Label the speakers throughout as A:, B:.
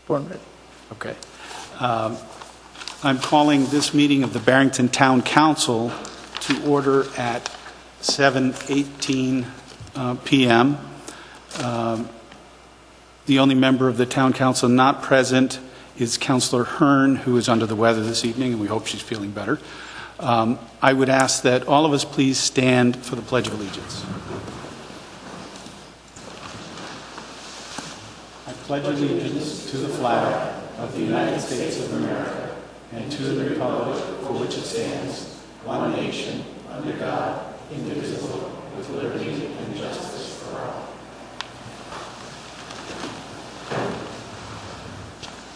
A: Born ready.
B: Okay. I'm calling this meeting of the Barrington Town Council to order at 7:18 p.m. The only member of the Town Council not present is Councillor Hearn, who is under the weather this evening, and we hope she's feeling better. I would ask that all of us please stand for the Pledge of Allegiance. I pledge allegiance to the flag of the United States of America and to the republic for which it stands, one nation, under God, indivisible, with liberty and justice for all.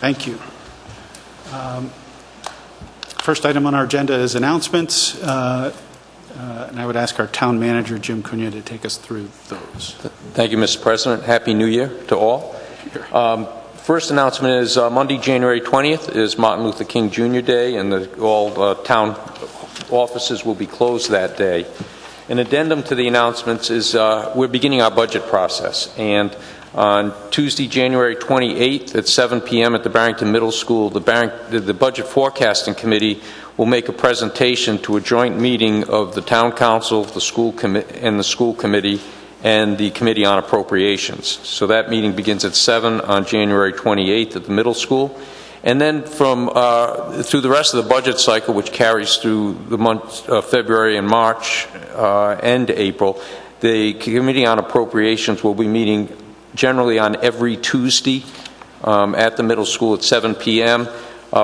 B: Thank you. First item on our agenda is announcements, and I would ask our town manager, Jim Cunha, to take us through those.
C: Thank you, Mr. President. Happy New Year to all. First announcement is Monday, January 20th is Martin Luther King Jr. Day, and all town offices will be closed that day. An addendum to the announcements is we're beginning our budget process, and on Tuesday, January 28th at 7 p.m. at the Barrington Middle School, the Budget Forecasting Committee will make a presentation to a joint meeting of the Town Council, the school and the School Committee, and the Committee on Appropriations. So that meeting begins at 7 on January 28th at the middle school. And then from through the rest of the budget cycle, which carries through the months of February and March and April, the Committee on Appropriations will be meeting generally on every Tuesday at the middle school at 7 p.m.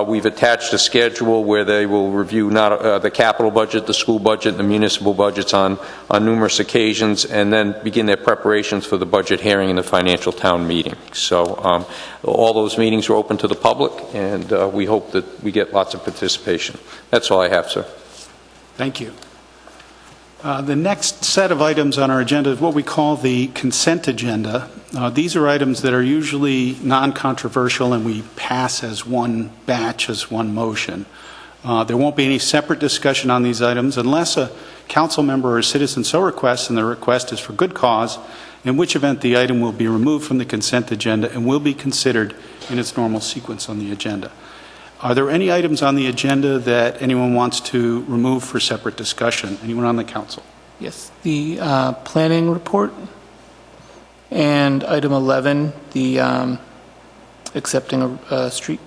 C: We've attached a schedule where they will review the capital budget, the school budget, the municipal budgets on numerous occasions, and then begin their preparations for the budget hearing and the financial town meeting. So all those meetings are open to the public, and we hope that we get lots of participation. That's all I have, sir.
B: Thank you. The next set of items on our agenda is what we call the consent agenda. These are items that are usually non-controversial and we pass as one batch, as one motion. There won't be any separate discussion on these items unless a council member or a citizen so requests and the request is for good cause, in which event the item will be removed from the consent agenda and will be considered in its normal sequence on the agenda. Are there any items on the agenda that anyone wants to remove for separate discussion? Anyone on the council?
A: Yes, the planning report and item 11, the accepting a street.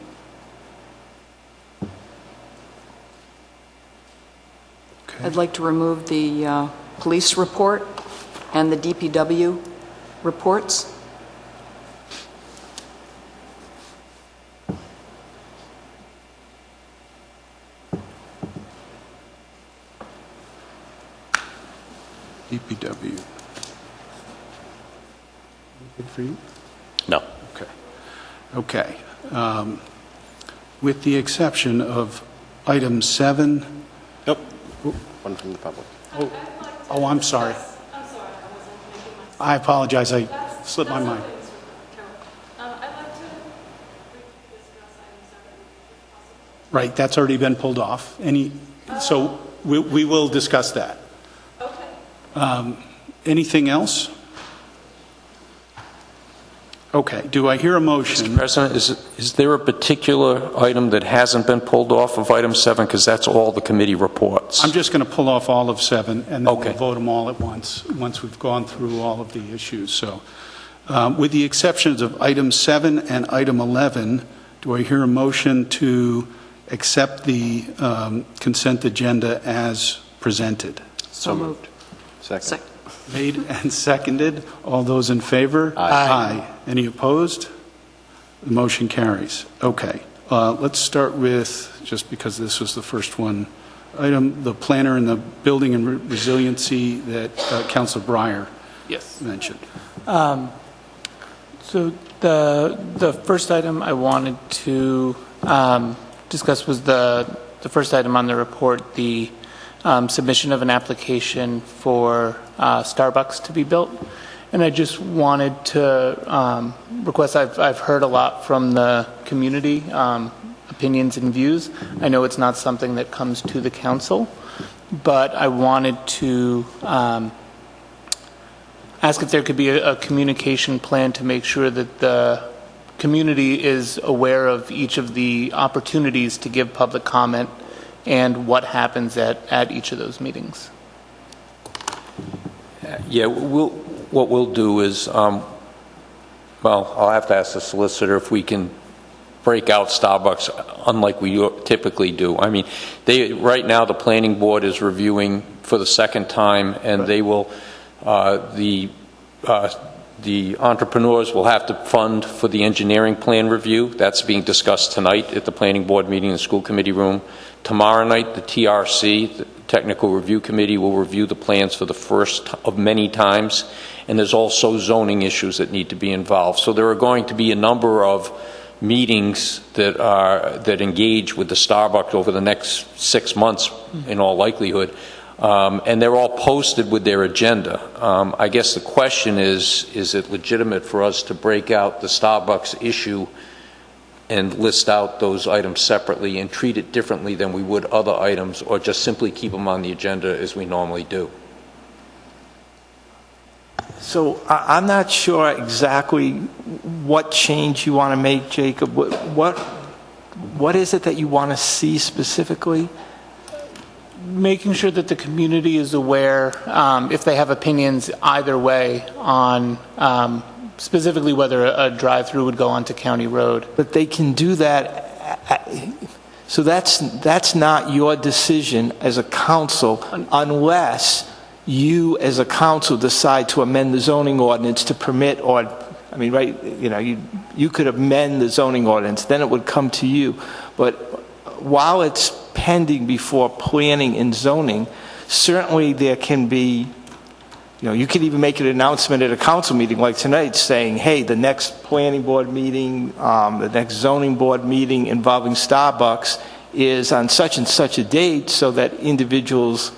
B: Okay.
D: I'd like to remove the police report and the DPW reports.
B: DPW. Good for you?
C: No.
B: Okay. Okay. With the exception of item 7.
E: Nope. One from the public.
B: Oh, I'm sorry. I apologize. I slipped my mind. Right, that's already been pulled off. So we will discuss that. Anything else? Okay. Do I hear a motion?
C: Mr. President, is there a particular item that hasn't been pulled off of item 7? Because that's all the committee reports.
B: I'm just going to pull off all of 7 and then
C: Okay.
B: we'll vote them all at once we've gone through all of the issues. So with the exceptions of item 7 and item 11, do I hear a motion to accept the consent agenda as presented?
D: So moved.
E: Second.
B: Made and seconded. All those in favor?
A: Aye.
B: Any opposed? The motion carries. Okay. Let's start with, just because this was the first one, item, the planner and the building and resiliency that Councilor Breyer mentioned.
A: So the first item I wanted to discuss was the first item on the report, the submission of an application for Starbucks to be built. And I just wanted to request, I've heard a lot from the community, opinions and views. I know it's not something that comes to the council, but I wanted to ask if there could be a communication plan to make sure that the community is aware of each of the opportunities to give public comment and what happens at each of those meetings.
C: Yeah, what we'll do is, well, I'll have to ask the solicitor if we can break out Starbucks unlike we typically do. I mean, right now the planning board is reviewing for the second time, and they will, the entrepreneurs will have to fund for the engineering plan review. That's being discussed tonight at the planning board meeting in the school committee room. Tomorrow night, the TRC, the Technical Review Committee, will review the plans for the first of many times, and there's also zoning issues that need to be involved. So there are going to be a number of meetings that engage with the Starbucks over the next 6 months, in all likelihood, and they're all posted with their agenda. I guess the question is it legitimate for us to break out the Starbucks issue and list out those items separately and treat it differently than we would other items, or just simply keep them on the agenda as we normally do?
F: So I'm not sure exactly what change you want to make, Jacob. What is it that you want to see specifically?
A: Making sure that the community is aware, if they have opinions either way, on specifically whether a drive-through would go onto County Road.
F: But they can do that. So that's not your decision as a council, unless you as a council decide to amend the zoning ordinance to permit, or, I mean, right, you know, you could amend the zoning ordinance, then it would come to you. But while it's pending before planning and zoning, certainly there can be, you know, you could even make an announcement at a council meeting like tonight saying, hey, the next planning board meeting, the next zoning board meeting involving Starbucks is on such and such a date, so that individuals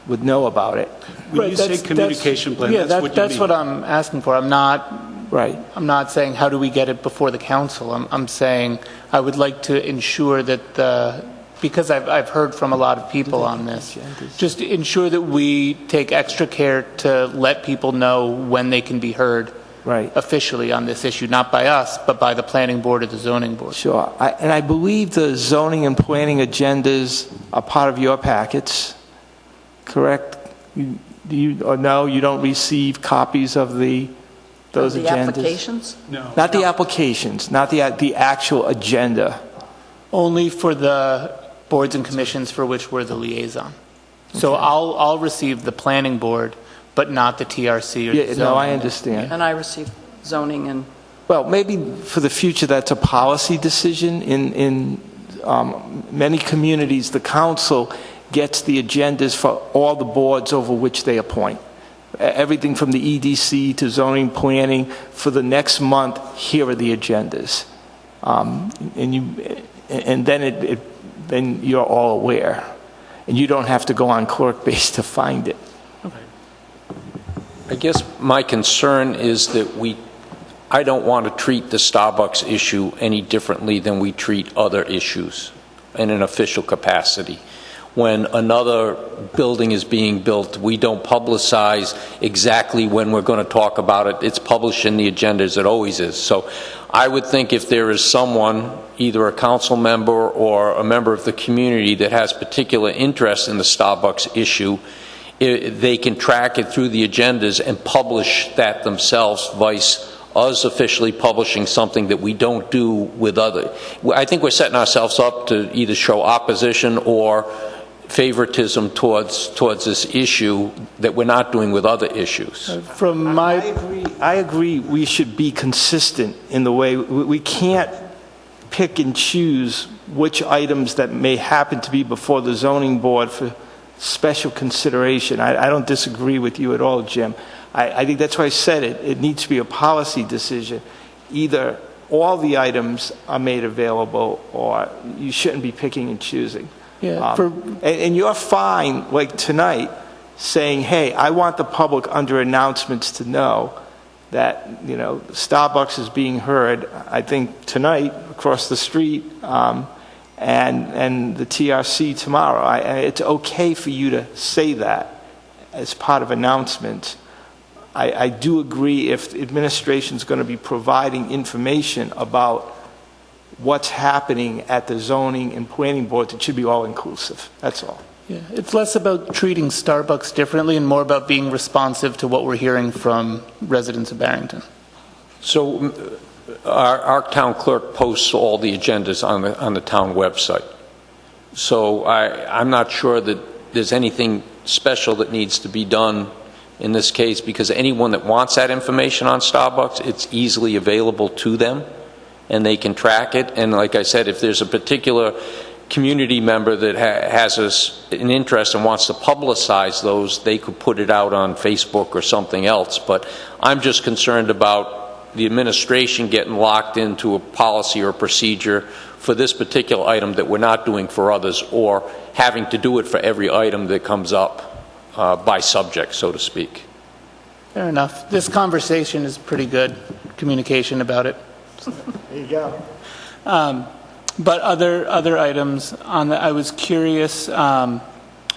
F: would know about it.
B: When you say communication plan,
A: yeah,
B: that's what you mean.
A: That's what I'm asking for. I'm not
F: Right.
A: I'm not saying how do we get it before the council. I'm saying I would like to ensure that because I've heard from a lot of people on this, just ensure that we take extra care to let people know when they can be heard officially on this issue, not by us, but by the planning board or the zoning board.
F: Sure. And I believe the zoning and planning agendas are part of your packets, correct? Or no, you don't receive copies of those
D: The
F: agendas?
D: applications?
B: No.
F: Not the applications, not the actual agenda.
A: Only for the boards and commissions for which we're the liaison. So I'll receive the planning board, but not the TRC or the zoning.
F: No, I understand.
D: And I received zoning and...
F: Well, maybe for the future, that's a policy decision. In many communities, the council gets the agendas for all the boards over which they appoint. Everything from the EDC to zoning planning for the next month, here are the agendas. And then you're all aware. And you don't have to go on Clerkbase to find it.
C: I guess my concern is that I don't want to treat the Starbucks issue any differently than we treat other issues in an official capacity. When another building is being built, we don't publicize exactly when we're going to talk about it. It's published in the agenda, as it always is. So I would think if there is someone, either a council member or a member of the community, that has particular interest in the Starbucks issue, they can track it through the agendas and publish that themselves, vice us officially publishing something that we don't do with other. I think we're setting ourselves up to either show opposition or favoritism towards this issue that we're not doing with other issues.
F: I agree we should be consistent in the way we can't pick and choose which items that may happen to be before the zoning board for special consideration. I don't disagree with you at all, Jim. I think that's why I said it needs to be a policy decision. Either all the items are made available, or you shouldn't be picking and choosing.
A: Yeah,
F: and you're fine, like tonight, saying, hey, I want the public under announcements to know that, you know, Starbucks is being heard, I think, tonight across the street, and the TRC tomorrow. It's okay for you to say that as part of announcements. I do agree if administration's going to be providing information about what's happening at the zoning and planning board, it should be all-inclusive. That's all.
A: Yeah, it's less about treating Starbucks differently and more about being responsive to what we're hearing from residents of Barrington.
C: So our town clerk posts all the agendas on the town website. So I'm not sure that there's anything special that needs to be done in this case, because anyone that wants that information on Starbucks, it's easily available to them, and they can track it. And like I said, if there's a particular community member that has an interest and wants to publicize those, they could put it out on Facebook or something else. But I'm just concerned about the administration getting locked into a policy or procedure for this particular item that we're not doing for others, or having to do it for every item that comes up by subject, so to speak.
A: Fair enough. This conversation is pretty good communication about it.
F: There you go.
A: But other items on the, I was curious,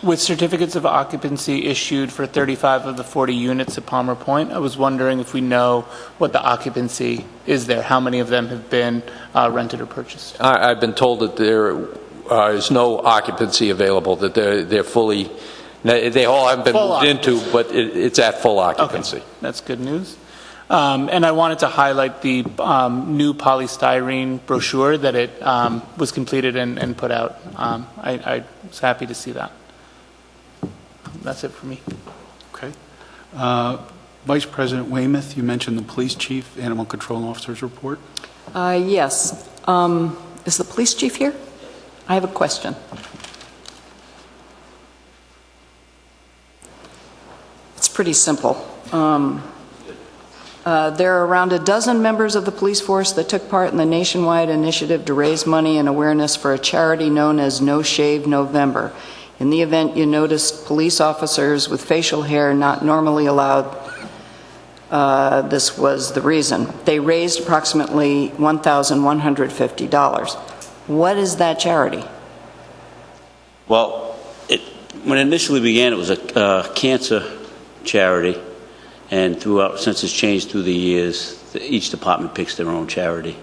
A: with certificates of occupancy issued for 35 of the 40 units at Palmer Point, I was wondering if we know what the occupancy is there, how many of them have been rented or purchased.
C: I've been told that there is no occupancy available, that they're fully, they all haven't been
A: Full
C: moved into, but it's at full occupancy.
A: Okay, that's good news. And I wanted to highlight the new polystyrene brochure that it was completed and put out. I was happy to see that. That's it for me.
B: Okay. Vice President Weymouth, you mentioned the police chief, animal control officer's report.
D: Yes. Is the police chief here? I have a question. It's pretty simple. There are around a dozen members of the police force that took part in the nationwide initiative to raise money and awareness for a charity known as No Shave November. In the event you noticed police officers with facial hair not normally allowed, this was the reason. They raised approximately $1,150. What is that charity?
G: Well, when it initially began, it was a cancer charity, and since it's changed through the years, each department picks their own charity,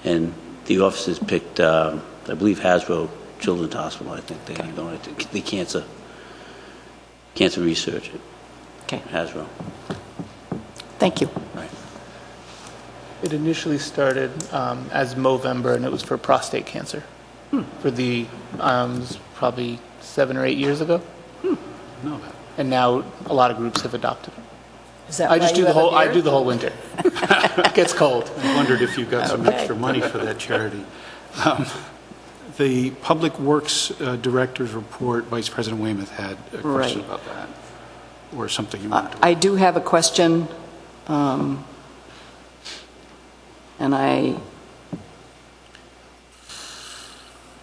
G: and the officers picked, I believe, Hasbro Children's Hospital. I think they donated the cancer research.
D: Okay.
G: Hasbro.
A: Thank you.
G: Right.
A: It initially started as Movember, and it was for prostate cancer. For the it was probably 7 or 8 years ago.
B: No, that.
A: And now a lot of groups have adopted it.
D: Is that
A: I
D: why
A: just do
D: you
A: the
D: have a
A: whole. I
D: beard?
A: do the whole winter. It gets cold.
B: I wondered if you got some
D: Okay.
B: extra money for that charity. The Public Works Director's report, Vice President Weymouth had a question
D: Right.
B: about that, or something you wanted to...
D: I do have a question, and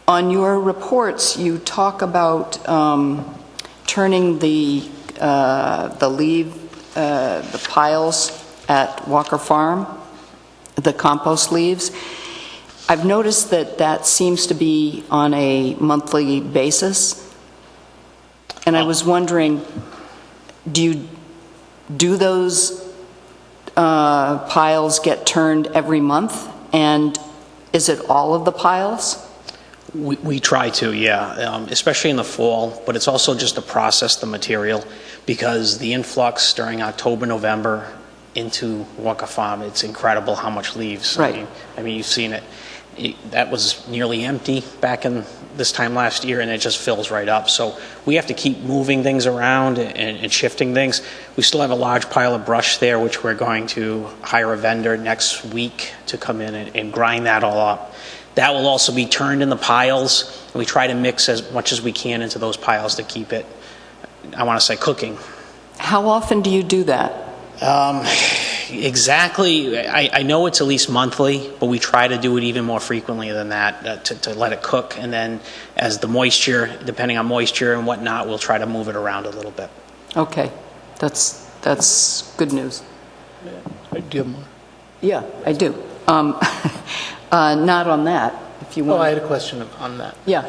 D: on your reports, you talk about turning the piles at Walker Farm, the compost leaves. I've noticed that seems to be on a monthly basis, and I was wondering, do those piles get turned every month, and is it all of the piles?
H: We try to, yeah, especially in the fall, but it's also just to process the material, because the influx during October, November into Walker Farm, it's incredible how much leaves.
D: Right.
H: I mean, you've seen it. That was nearly empty back in this time last year, and it just fills right up. So we have to keep moving things around and shifting things. We still have a large pile of brush there, which we're going to hire a vendor next week to come in and grind that all up. That will also be turned in the piles, and we try to mix as much as we can into those piles to keep it, I want to say, cooking.
D: How often do you do that?
H: Exactly. I know it's at least monthly, but we try to do it even more frequently than that to let it cook. And then as the moisture, depending on moisture and whatnot, we'll try to move it around a little bit.
D: Okay, that's good news.
A: Do you have more?
D: Yeah, I do. Not on that, if you
A: Oh,
D: want.
A: I had a question on that.
D: Yeah.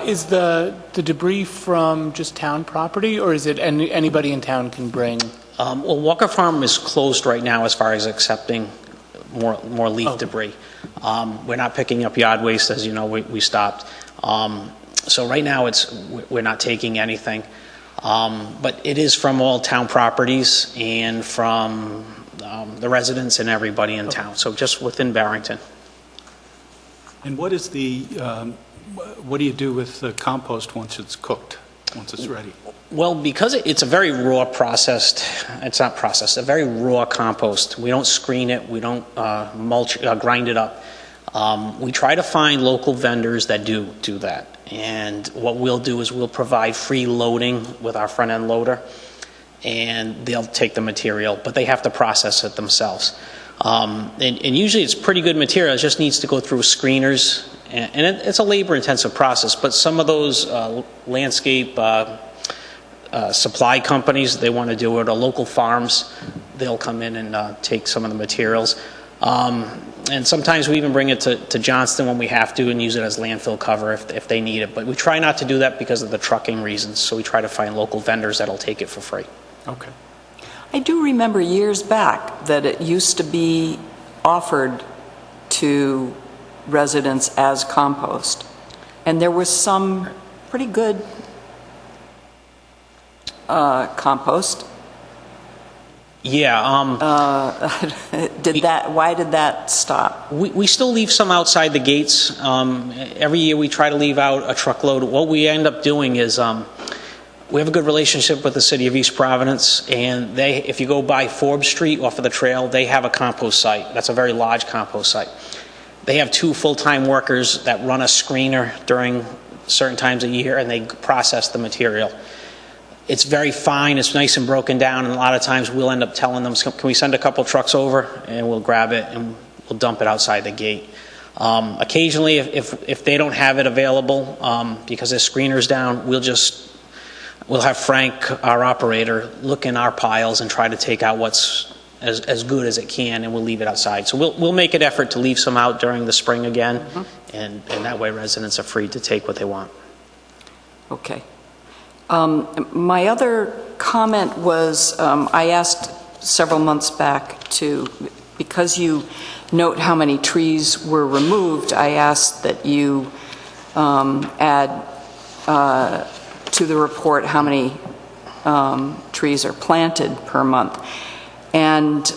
A: Is the debris from just town property, or is it anybody in town can bring?
H: Well, Walker Farm is closed right now as far as accepting more leaf debris. We're not picking up yard waste, as you know, we stopped. So right now we're not taking anything. But it is from all town properties and from the residents and everybody in town, so just within Barrington.
B: And what is what do you do with the compost once it's cooked, once it's ready?
H: Well, because it's a very raw a very raw compost. We don't screen it, we don't mulch, grind it up. We try to find local vendors that do that. And what we'll do is we'll provide free loading with our front end loader, and they'll take the material, but they have to process it themselves. And usually it's pretty good material, it just needs to go through screeners, and it's a labor-intensive process, but some of those landscape supply companies, they want to do it, or local farms, they'll come in and take some of the materials. And sometimes we even bring it to Johnston when we have to and use it as landfill cover if they need it. But we try not to do that because of the trucking reasons, so we try to find local vendors that'll take it for free.
B: Okay.
D: I do remember years back that it used to be offered to residents as compost, and there was some pretty good compost.
H: Yeah.
D: Why did that stop?
H: We still leave some outside the gates. Every year we try to leave out a truckload. What we end up doing is we have a good relationship with the city of East Providence, and if you go by Forbes Street off of the trail, they have a compost site. That's a very large compost site. They have 2 full-time workers that run a screener during certain times of year, and they process the material. It's very fine, it's nice and broken down, and a lot of times we'll end up telling them, can we send a couple trucks over, and we'll grab it and we'll dump it outside the gate. Occasionally, if they don't have it available, because their screener's down, we'll have Frank, our operator, look in our piles and try to take out what's as good as it can, and we'll leave it outside. So we'll make an effort to leave some out during the spring again, and that way residents are free to take what they want.
D: Okay. My other comment was, I asked several months back because you note how many trees were removed, I asked that you add to the report how many trees are planted per month. And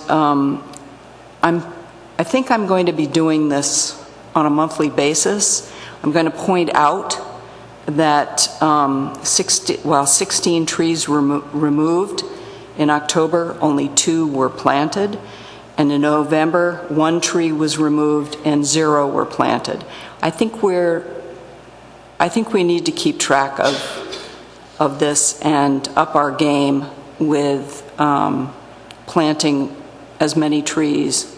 D: I think I'm going to be doing this on a monthly basis. I'm going to point out that 16 trees were removed. In October, only 2 were planted. And in November, 1 tree was removed and 0 were planted. I think we need to keep track of this and up our game with planting as many trees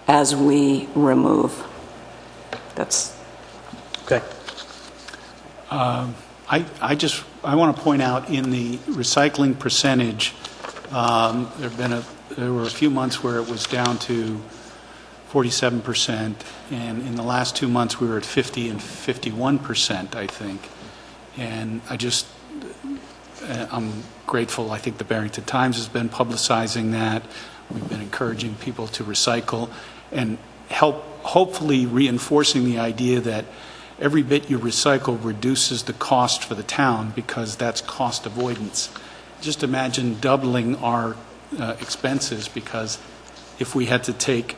D: as we remove. That's
H: okay.
B: I want to point out in the recycling percentage, there were a few months where it was down to 47%, and in the last 2 months we were at 50 and 51%, I think. And I'm grateful. I think the Barrington Times has been publicizing that. We've been encouraging people to recycle and hopefully reinforcing the idea that every bit you recycle reduces the cost for the town, because that's cost avoidance. Just imagine doubling our expenses, because if we had to take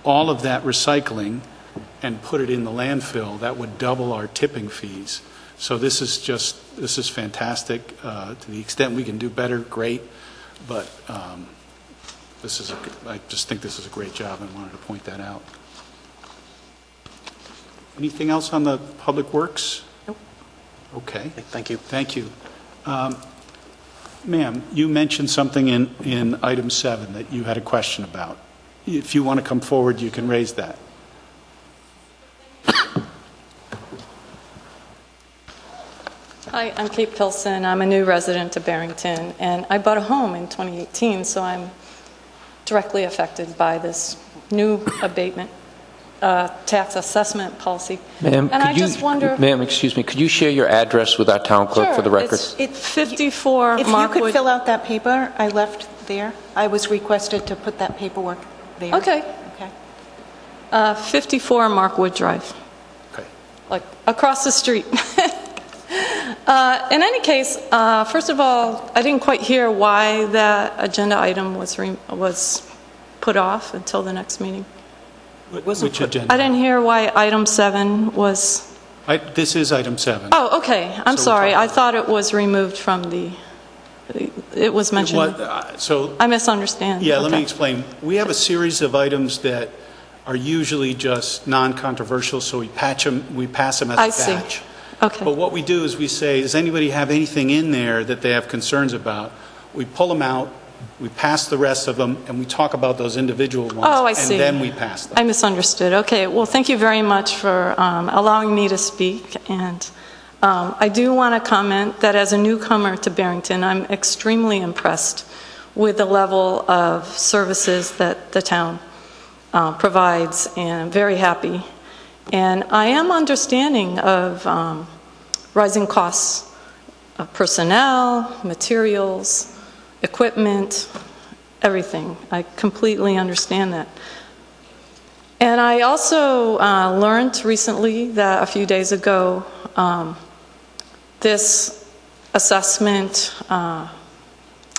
B: all of that recycling and put it in the landfill, that would double our tipping fees. So this is fantastic. To the extent we can do better, great. But I just think this is a great job, and wanted to point that out. Anything else on the Public Works?
D: Nope.
B: Okay.
H: Thank you.
B: Thank you. Ma'am, you mentioned something in item 7 that you had a question about. If you want to come forward, you can raise that.
I: Hi, I'm Kate Pilson. I'm a new resident of Barrington, and I bought a home in 2018, so I'm directly affected by this new abatement. tax assessment policy.
C: Ma'am,
I: And I just wonder...
C: Ma'am, excuse me, could you share your address with our town clerk for the record?
I: It's 54
J: If you
I: Markwood...
J: could fill out that paper I left there, I was requested to put that paperwork there.
I: Okay.
J: Okay.
I: 54 Markwood Drive.
B: Okay.
I: Like, across the street. In any case, first of all, I didn't quite hear why that agenda item was put off until the next meeting.
B: Which agenda?
I: I didn't hear why item 7 was...
B: This is item 7.
I: Oh, okay. I'm
B: So we're
I: sorry. I
B: talking-
I: thought it was removed from the... It was mentioned.
B: So,
I: I misunderstand.
B: yeah, let me
I: Okay.
B: explain. We have a series of items that are usually just non-controversial, so we pass them as a
I: I see.
B: batch.
I: Okay.
B: But what we do is we say, does anybody have anything in there that they have concerns about? We pull them out, we pass the rest of them, and we talk about those individual ones.
I: Oh, I see.
B: And then we pass them.
I: I misunderstood. Okay. Well, thank you very much for allowing me to speak. And I do want to comment that as a newcomer to Barrington, I'm extremely impressed with the level of services that the town provides, and very happy. And I am understanding of rising costs of personnel, materials, equipment, everything. I completely understand that. And I also learned recently that a few days ago, this assessment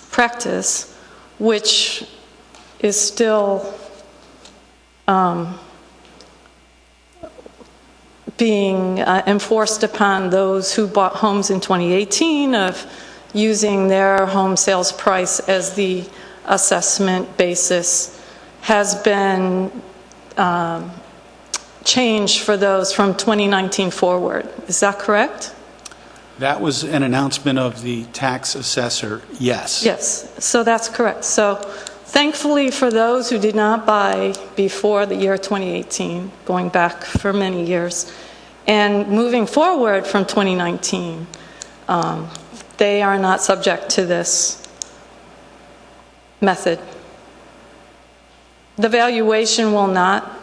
I: practice, which is still being enforced upon those who bought homes in 2018, of using their home sales price as the assessment basis, has been changed for those from 2019 forward. Is that correct?
B: That was an announcement of the tax assessor, yes.
I: Yes, so that's correct. So thankfully for those who did not buy before the year 2018, going back for many years, and moving forward from 2019, they are not subject to this method. The valuation will not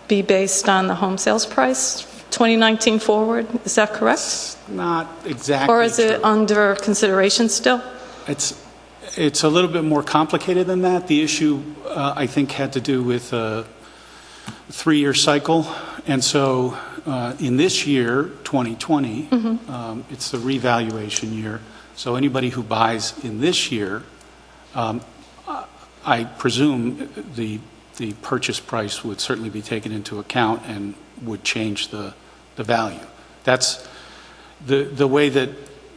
I: be based on the home sales price 2019 forward, is that correct?
B: Not exactly
I: Or is it
B: true.
I: under consideration still?
B: It's a little bit more complicated than that. The issue, I think, had to do with a 3-year cycle. And so in this year, 2020, it's the revaluation year. So anybody who buys in this year, I presume the purchase price would certainly be taken into account and would change the value. That's the way that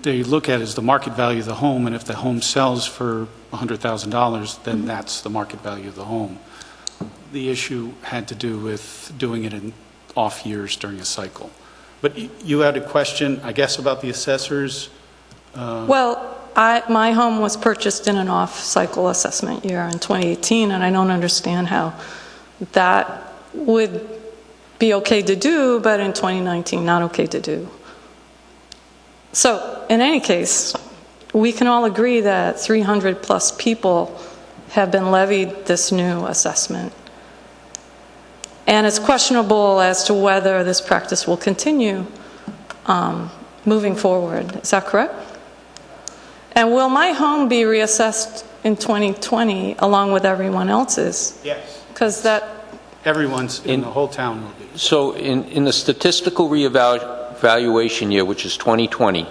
B: they look at it, is the market value of the home, and if the home sells for $100,000, then that's the market value of the home. The issue had to do with doing it in off years during a cycle. But you had a question, I guess, about the assessors?
I: Well, my home was purchased in an off-cycle assessment year in 2018, and I don't understand how that would be okay to do, but in 2019 not okay to do. So, in any case, we can all agree that 300 plus people have been levied this new assessment. And it's questionable as to whether this practice will continue moving forward. Is that correct? And will my home be reassessed in 2020 along with everyone else's?
B: Yes.
I: Because that...
B: Everyone's in the whole town will be.
C: So in the statistical reevaluation year, which is 2020,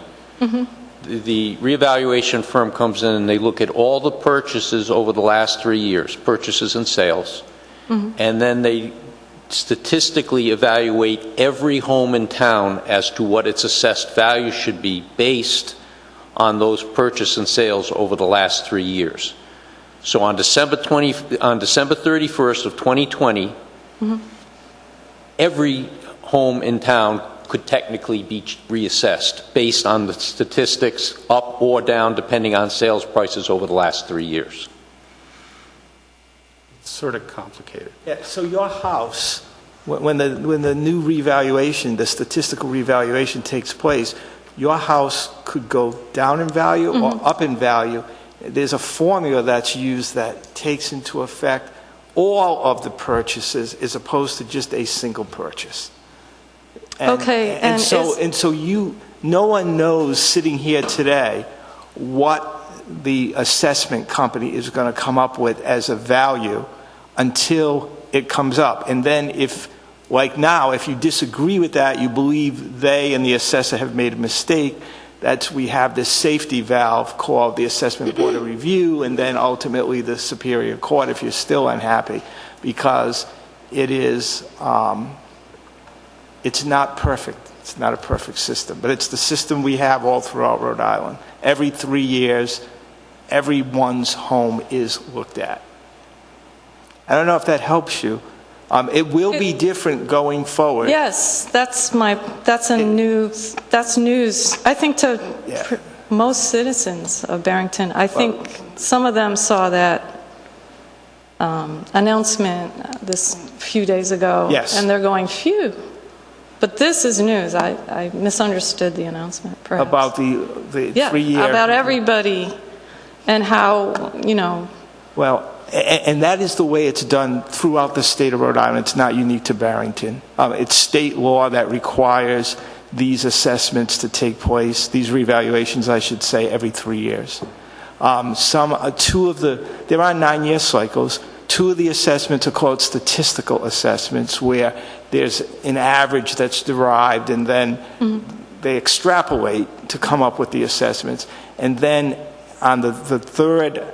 C: the reevaluation firm comes in and they look at all the purchases over the last 3 years, purchases and sales, and then they statistically evaluate every home in town as to what its assessed value should be based on those purchase and sales over the last 3 years. So on December 31st of 2020, every home in town could technically be reassessed based on the statistics, up or down, depending on sales prices over the last 3 years.
B: It's sort of complicated.
F: Yeah, so your house, when the new revaluation, the statistical revaluation takes place, your house could go down in value or up in value. There's a formula that's used that takes into effect all of the purchases as opposed to just a single purchase.
I: Okay, and
F: so no one knows sitting here today what the assessment company is going to come up with as a value until it comes up. And then if, like now, if you disagree with that, you believe they and the assessor have made a mistake, we have this safety valve called the Assessment Board of Review, and then ultimately the Superior Court if you're still unhappy, because it's not perfect. It's not a perfect system, but it's the system we have all throughout Rhode Island. Every 3 years, everyone's home is looked at. I don't know if that helps you. It will be different going forward.
I: Yes, that's news. I think to most citizens of Barrington. I think some of them saw that announcement this few days ago,
F: yes,
I: and they're going, phew. But this is news. I misunderstood the announcement, perhaps.
F: About the 3-year...
I: about everybody and how,
F: Well, and that is the way it's done throughout the state of Rhode Island. It's not unique to Barrington. It's state law that requires these assessments to take place, these revaluations, I should say, every 3 years. There are 9-year cycles. 2 of the assessments are called statistical assessments, where there's an average that's derived, and then they extrapolate to come up with the assessments. And then on the third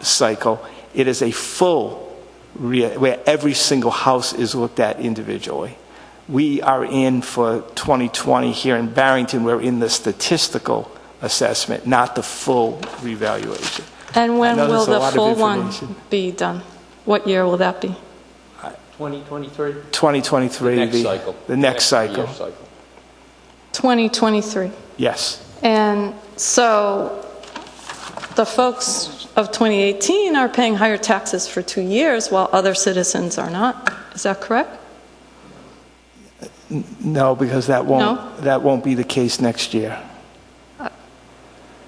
F: cycle, it is a full, where every single house is looked at individually. We are in, for 2020 here in Barrington, we're in the statistical assessment, not the full revaluation.
I: And when will the full one be done? What year will that be?
C: 2023.
F: 2023.
C: The next cycle.
F: The next cycle.
I: 2023.
F: Yes.
I: And so the folks of 2018 are paying higher taxes for 2 years while other citizens are not. Is that correct?
F: No, because that won't be the case next year.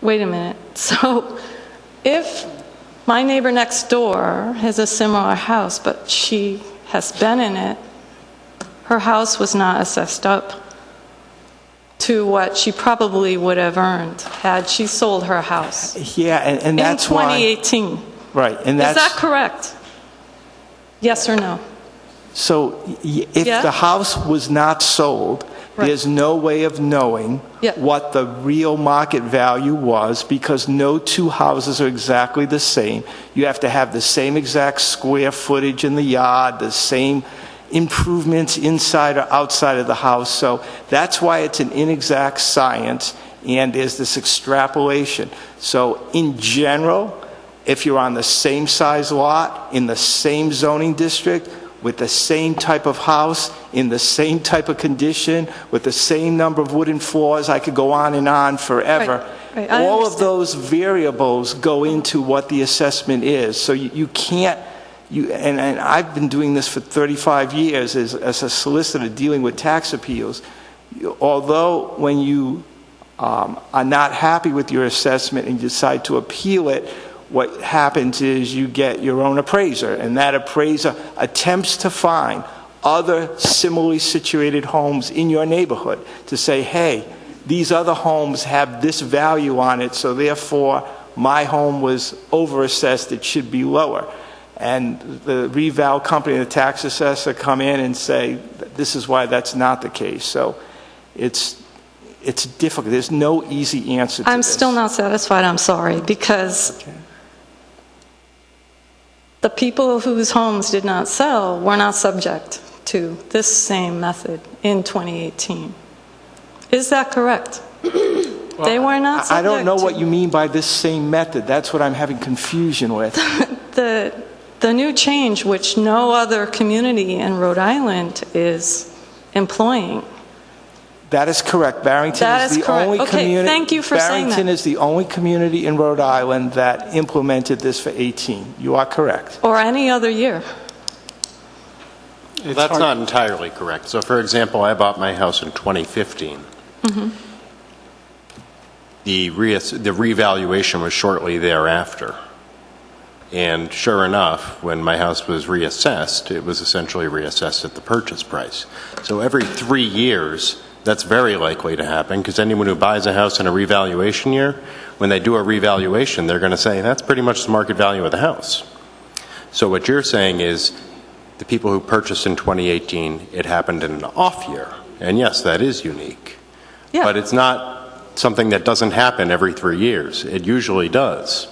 I: Wait a minute. So if my neighbor next door has a similar house, but she has been in it, her house was not assessed up to what she probably would have earned had she sold her house.
F: Yeah, and that's why...
I: In 2018.
F: Right, and that's...
I: Is that correct? Yes or no?
F: So if the house was not sold, there's no way of knowing what the real market value was, because no 2 houses are exactly the same. You have to have the same exact square footage in the yard, the same improvements inside or outside of the house. So that's why it's an inexact science, and there's this extrapolation. So in general, if you're on the same size lot, in the same zoning district, with the same type of house, in the same type of condition, with the same number of wooden floors, I could go on forever.
I: Right.
F: All of those variables go into what the assessment is. So you can't, and I've been doing this for 35 years as a solicitor dealing with tax appeals. Although when you are not happy with your assessment and you decide to appeal it, what happens is you get your own appraiser, and that appraiser attempts to find other similarly situated homes in your neighborhood to say, hey, these other homes have this value on it, so therefore my home was overassessed, it should be lower. And the reval company and the tax assessor come in and say, this is why that's not the case. So it's difficult. There's no easy answer to this.
I: I'm still not satisfied, I'm sorry, because the people whose homes did not sell were not subject to this same method in 2018. Is that correct? They were not subject.
F: I don't know what you mean by this same method. That's what I'm having confusion with.
I: The new change, which no other community in Rhode Island is employing.
F: That is correct. Barrington is the only community.
I: Thank you for saying that.
F: Barrington is the only community in Rhode Island that implemented this for 18. You are correct.
I: Or any other year.
E: Well, that's not entirely correct. So, for example, I bought my house in 2015.
I: Mm-hmm.
E: The revaluation was shortly thereafter. And sure enough, when my house was reassessed, it was essentially reassessed at the purchase price. So every 3 years, that's very likely to happen, because anyone who buys a house in a revaluation year, when they do a revaluation, they're going to say, that's pretty much the market value of the house. So what you're saying is, the people who purchased in 2018, it happened in an off year. And yes, that is unique.
I: Yeah.
E: But it's not something that doesn't happen every 3 years. It usually does.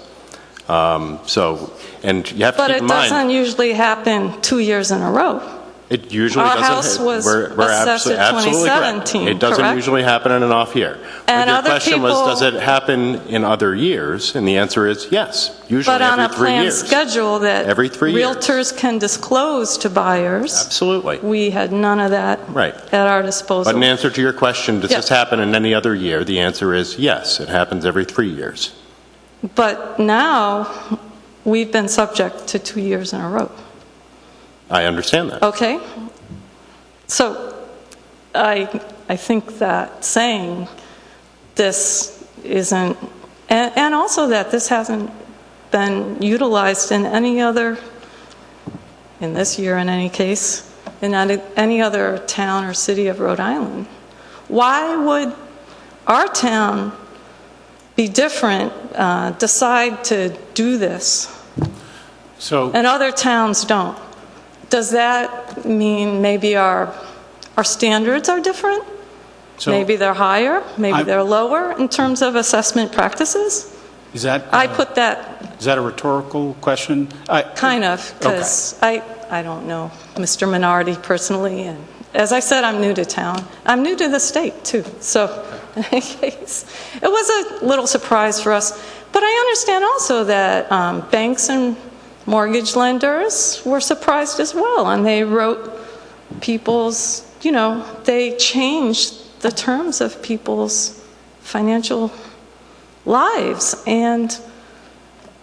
E: And you have to
I: But
E: keep
I: it
E: in mind,
I: doesn't usually happen 2 years in a row.
E: it usually
I: Our
E: doesn't.
I: house was assessed at
E: absolutely correct.
I: 2017,
E: It doesn't
I: correct?
E: usually happen in an off year.
I: And
E: But your
I: other
E: question was,
I: people-
E: does it happen in other years? And the answer is yes. Usually
I: But on
E: every
I: a
E: 3
I: planned
E: years.
I: schedule that
E: Every 3 years.
I: realtors can disclose to buyers,
E: Absolutely.
I: we had none of that
E: Right.
I: at our disposal.
E: But in answer to your question, does
I: Yeah.
E: this happen in any other year? The answer is yes. It happens every 3 years.
I: But now, we've been subject to 2 years in a row.
E: I understand that.
I: Okay? So, I think that saying this isn't, and also that this hasn't been utilized in any other, in this year in any case, in any other town or city of Rhode Island. Why would our town be different, decide to do this,
B: So,
I: and other towns don't? Does that mean maybe our standards are different?
B: so
I: Maybe they're higher, maybe
B: I'm-
I: they're lower in terms of assessment practices?
B: is that
I: I put that
B: is that a rhetorical question?
I: kind of, because I don't know Mr. Minardi personally, and as I said, I'm new to town. I'm new to the state, too, so in any case, it was a little surprise for us. But I understand also that banks and mortgage lenders were surprised as well, and they wrote people's, they changed the terms of people's financial lives. And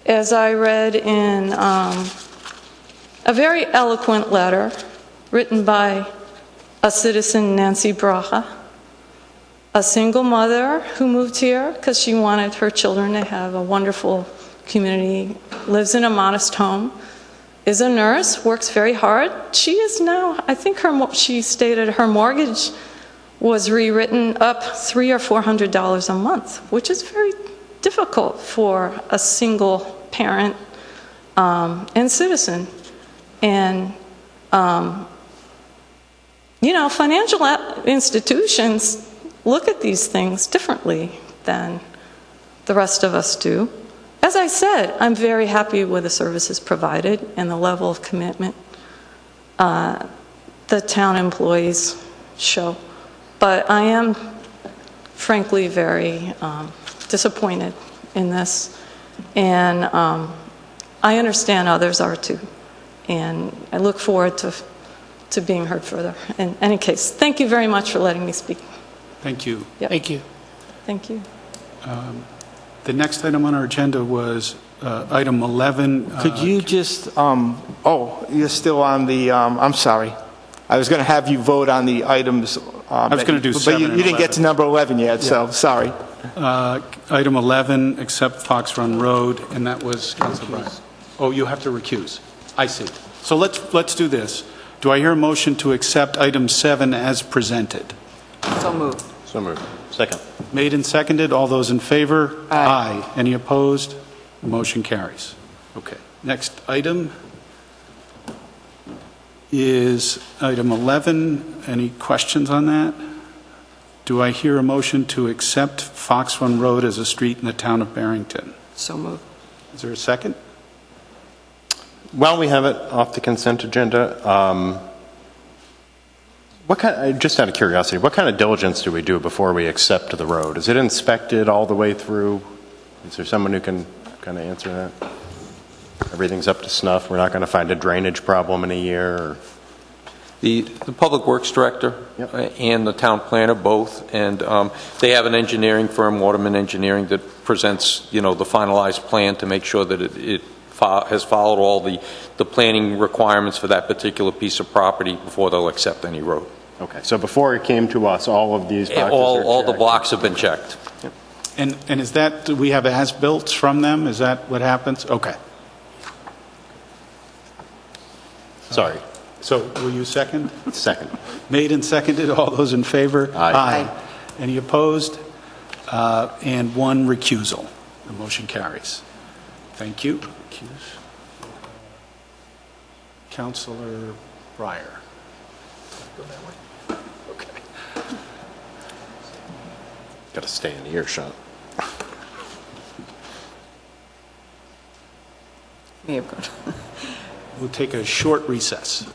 I: as I read in a very eloquent letter written by a citizen, Nancy Bracha, a single mother who moved here because she wanted her children to have a wonderful community, lives in a modest home, is a nurse, works very hard. She is now, I think she stated her mortgage was rewritten up $300 or $400 a month, which is very difficult for a single parent and citizen. And, financial institutions look at these things differently than the rest of us do. As I said, I'm very happy with the services provided and the level of commitment the town employees show. But I am, frankly, very disappointed in this. And I understand others are too. And I look forward to being heard further. In any case, thank you very much for letting me speak.
B: Thank you.
I: Yep.
A: Thank you.
I: Thank you.
B: The next item on our agenda was item 11.
F: Could you just, you're still on the, I'm sorry. I was going to have you vote on the items.
B: I was going to do 7
F: But you
B: and
F: didn't get to
B: 11.
F: number 11 yet, so sorry.
B: Item 11, accept Fox Run Road, and that was Council Bryan. Oh, you have to recuse. I see. So let's do this. Do I hear a motion to accept item 7 as presented?
D: So moved.
E: So moved. Second.
B: Made and seconded. All those in favor?
D: Aye.
B: Any opposed? The motion carries. Okay. Next item is item 11. Any questions on that? Do I hear a motion to accept Fox Run Road as a street in the town of Barrington?
D: So moved.
B: Is there a second?
E: While we have it off the consent agenda, just out of curiosity, what kind of diligence do we do before we accept the road? Is it inspected all the way through? Is there someone who can kind of answer that? Everything's up to snuff? We're not going to find a drainage problem in a year? Or?
C: The Public Works Director and the Town Planner both, and they have an engineering firm, Waterman Engineering, that presents, the finalized plan to make sure that it has followed all the planning requirements for that particular piece of property before they'll accept any road.
E: Okay, so before it came to us, all of these boxes are
C: All the
E: checked?
C: blocks have been checked.
B: And is that, do we have as-built from them? Is that what happens? Okay.
E: Sorry.
B: So will you second?
E: Second.
B: Made and seconded. All those in favor?
E: Aye.
B: Any opposed? And one recusal. The motion carries. Thank you. Councilor Breyer. Okay.
E: Got to stay in earshot.
B: We'll take a short recess.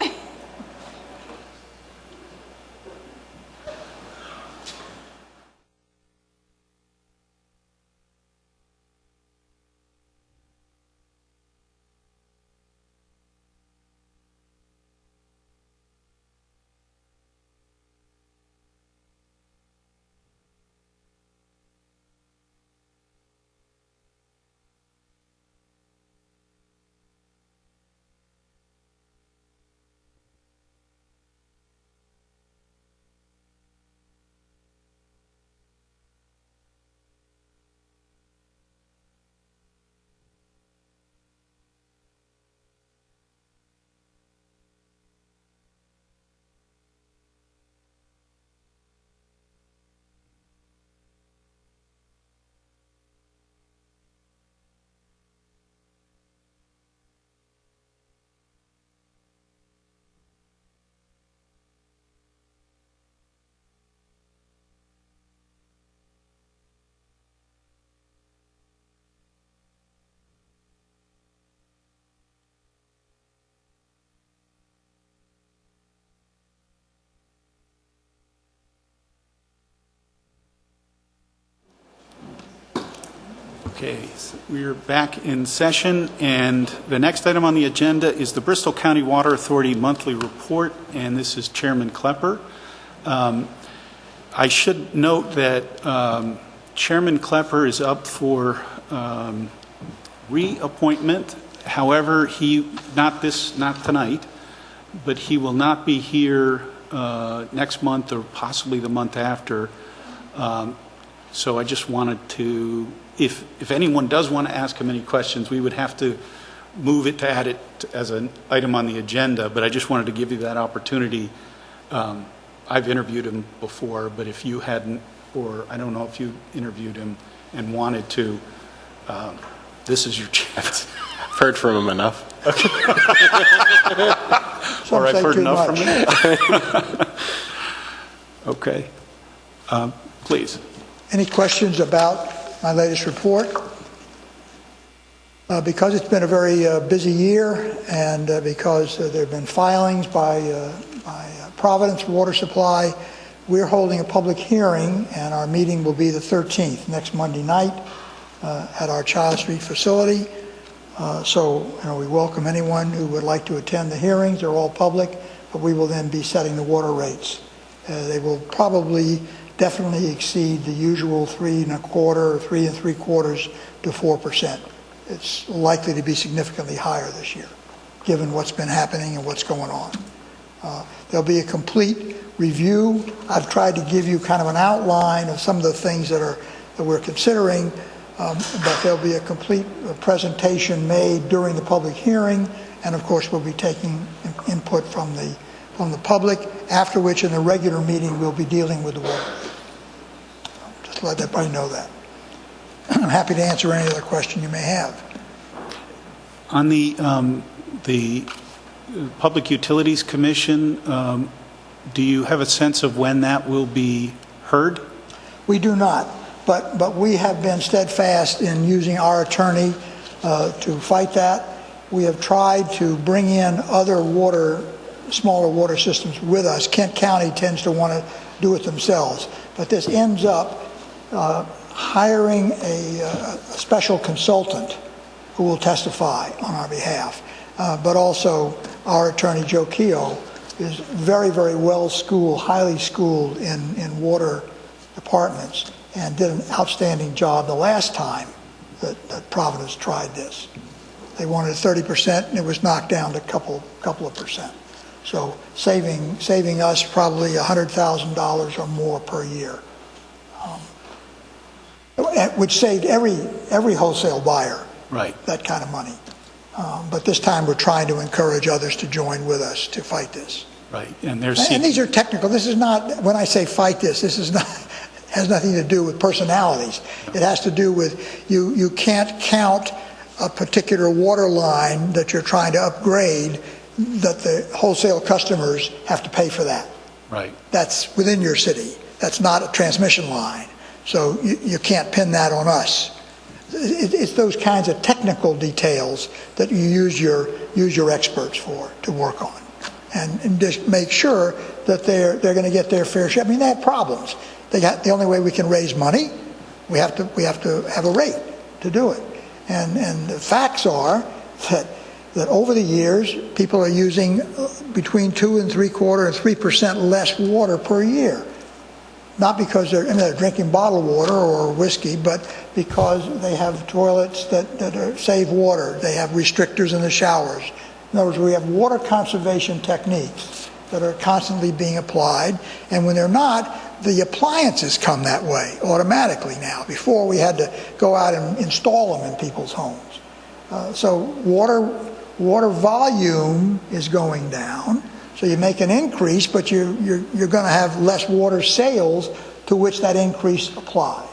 B: Okay, so we're back in session, and the next item on the agenda is the Bristol County Water Authority monthly report, and this is Chairman Klepper. I should note that Chairman Klepper is up for reappointment. However, not tonight, but he will not be here next month or possibly the month after. So I just wanted to, if anyone does want to ask him any questions, we would have to move it to add it as an item on the agenda, but I just wanted to give you that opportunity. I've interviewed him before, but if you hadn't, or I don't know if you interviewed him and wanted to, this is your chance.
E: I've heard from him enough.
B: Or I've heard enough from him. Okay. Please.
K: Any questions about my latest report? Because it's been a very busy year, and because there have been filings by Providence Water Supply, we're holding a public hearing, and our meeting will be the 13th, next Monday night, at our Child Street facility. So we welcome anyone who would like to attend the hearings. They're all public, but we will then be setting the water rates. They will probably definitely exceed the usual 3.25% or 3 3/4 to 4%. It's likely to be significantly higher this year, given what's been happening and what's going on. There'll be a complete review. I've tried to give you kind of an outline of some of the things that we're considering, but there'll be a complete presentation made during the public hearing, and of course we'll be taking input from the public, after which in the regular meeting we'll be dealing with the water. Just let everybody know that. I'm happy to answer any other question you may have.
B: On the Public Utilities Commission, do you have a sense of when that will be heard?
K: We do not, but we have been steadfast in using our attorney to fight that. We have tried to bring in other smaller water systems with us. Kent County tends to want to do it themselves, but this ends up hiring a special consultant who will testify on our behalf. But also our attorney, Joe Keogh, is very, very well schooled, highly schooled in water departments, and did an outstanding job the last time that Providence tried this. They wanted 30%, and it was knocked down to a couple of percent. So saving us probably $100,000 or more per year, which saved every wholesale buyer
B: right.
K: that kind of money. But this time, we're trying to encourage others to join with us to fight this.
B: Right,
K: And these are technical. This is not, when I say fight this is not, has nothing to do with personalities. It has to do with, you can't count a particular water line that you're trying to upgrade, that the wholesale customers have to pay for that.
B: Right.
K: That's within your city. That's not a transmission line. So you can't pin that on us. It's those kinds of technical details that you use your experts for to work on, and just make sure that they're going to get their fair share. I mean, they have problems. The only way we can raise money, we have to have a rate to do it. And the facts are that over the years, people are using between 2 3/4 and 3% less water per year. Not because they're drinking bottled water or whiskey, but because they have toilets that save water. They have restrictors in the showers. In other words, we have water conservation techniques that are constantly being applied, and when they're not, the appliances come that way automatically now. Before, we had to go out and install them in people's homes. So water volume is going down. So you make an increase, but you're going to have less water sales to which that increase applies,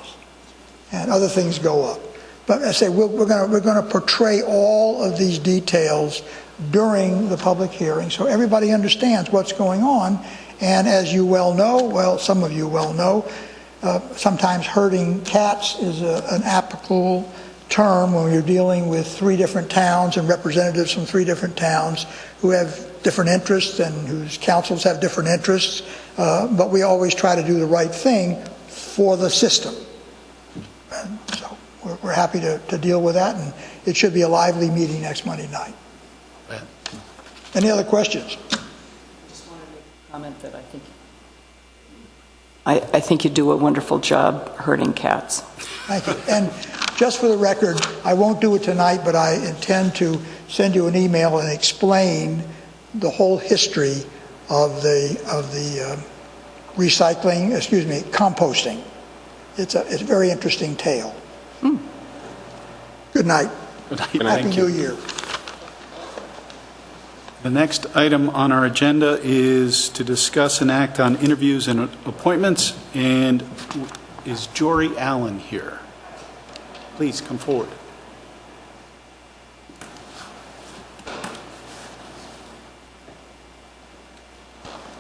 K: and other things go up. But I say we're going to portray all of these details during the public hearing, so everybody understands what's going on. And as you well know, well, some of you well know, sometimes herding cats is an applicable term when you're dealing with 3 different towns and representatives from 3 different towns who have different interests and whose councils have different interests, but we always try to do the right thing for the system. And so we're happy to deal with that, and it should be a lively meeting next Monday night. Any other questions?
D: I just want to make a comment that I think you do a wonderful job herding cats.
K: Thank you. And just for the record, I won't do it tonight, but I intend to send you an email and explain the whole history of the composting. It's a very interesting tale. Good night.
B: Good night.
K: Happy New Year.
B: The next item on our agenda is to discuss and act on interviews and appointments. And is Jory Allen here? Please come forward.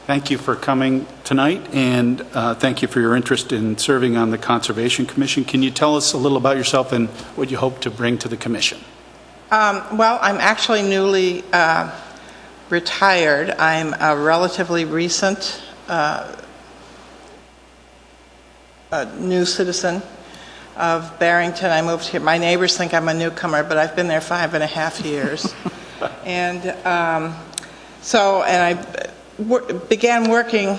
B: Thank you for coming tonight, and thank you for your interest in serving on the Conservation Commission. Can you tell us a little about yourself and what you hope to bring to the Commission?
L: Well, I'm actually newly retired. I'm a relatively recent new citizen of Barrington. I moved here. My neighbors think I'm a newcomer, but I've been there 5.5 years. And I began working.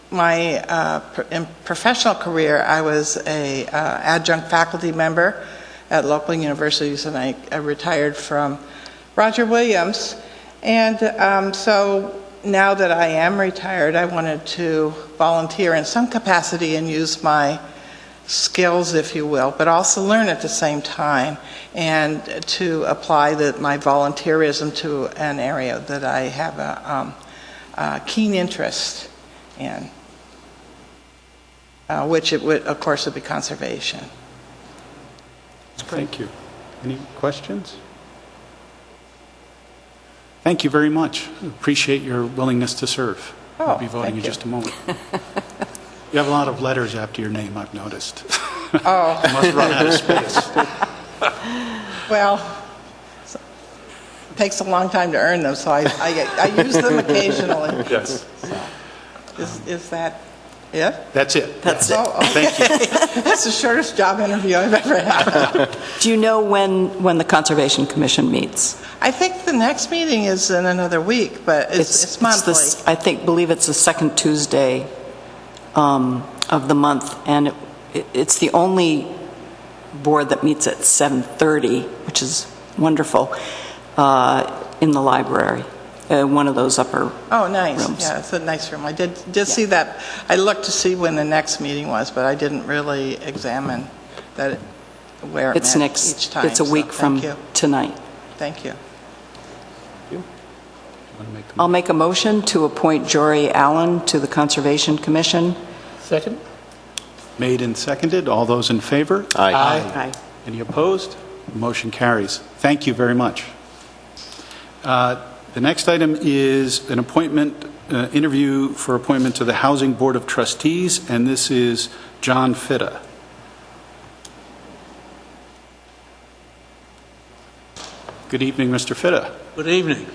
L: My professional career, I was a adjunct faculty member at local universities, and I retired from Roger Williams. And so now that I am retired, I wanted to volunteer in some capacity and use my skills, if you will, but also learn at the same time, and to apply my volunteerism to an area that I have a keen interest in, which it would, of course, would be conservation.
B: Thank you. Any questions? Thank you very much. Appreciate your willingness to serve. I'll be voting in just a moment. You have a lot of letters after your name, I've noticed.
L: Oh.
B: You must run out of space.
L: Well, it takes a long time to earn them, so I use them occasionally.
B: Yes.
L: Is that it?
B: That's it.
D: That's it.
L: Oh, okay.
B: Thank you.
L: That's the shortest job interview I've ever had.
D: Do you know when the Conservation Commission meets?
L: I think the next meeting is in another week, but it's monthly.
D: Believe it's the second Tuesday of the month, and it's the only board that meets at 7:30, which is wonderful, in the library, one of those upper
L: nice
D: rooms.
L: Yeah, it's a nice room. I did see that. I looked to see when the next meeting was, but I didn't really examine that where it
D: It's
L: met
D: next.
L: each time.
D: It's a week from tonight.
L: Thank you.
D: I'll make a motion to appoint Jory Allen to the Conservation Commission.
A: Second?
B: Made and seconded. All those in favor?
E: Aye.
D: Aye.
B: Any opposed? Motion carries. Thank you very much. The next item is an appointment, interview for appointment to the Housing Board of Trustees, and this is John Fitta. Good evening, Mr. Fitta.
M: Good evening.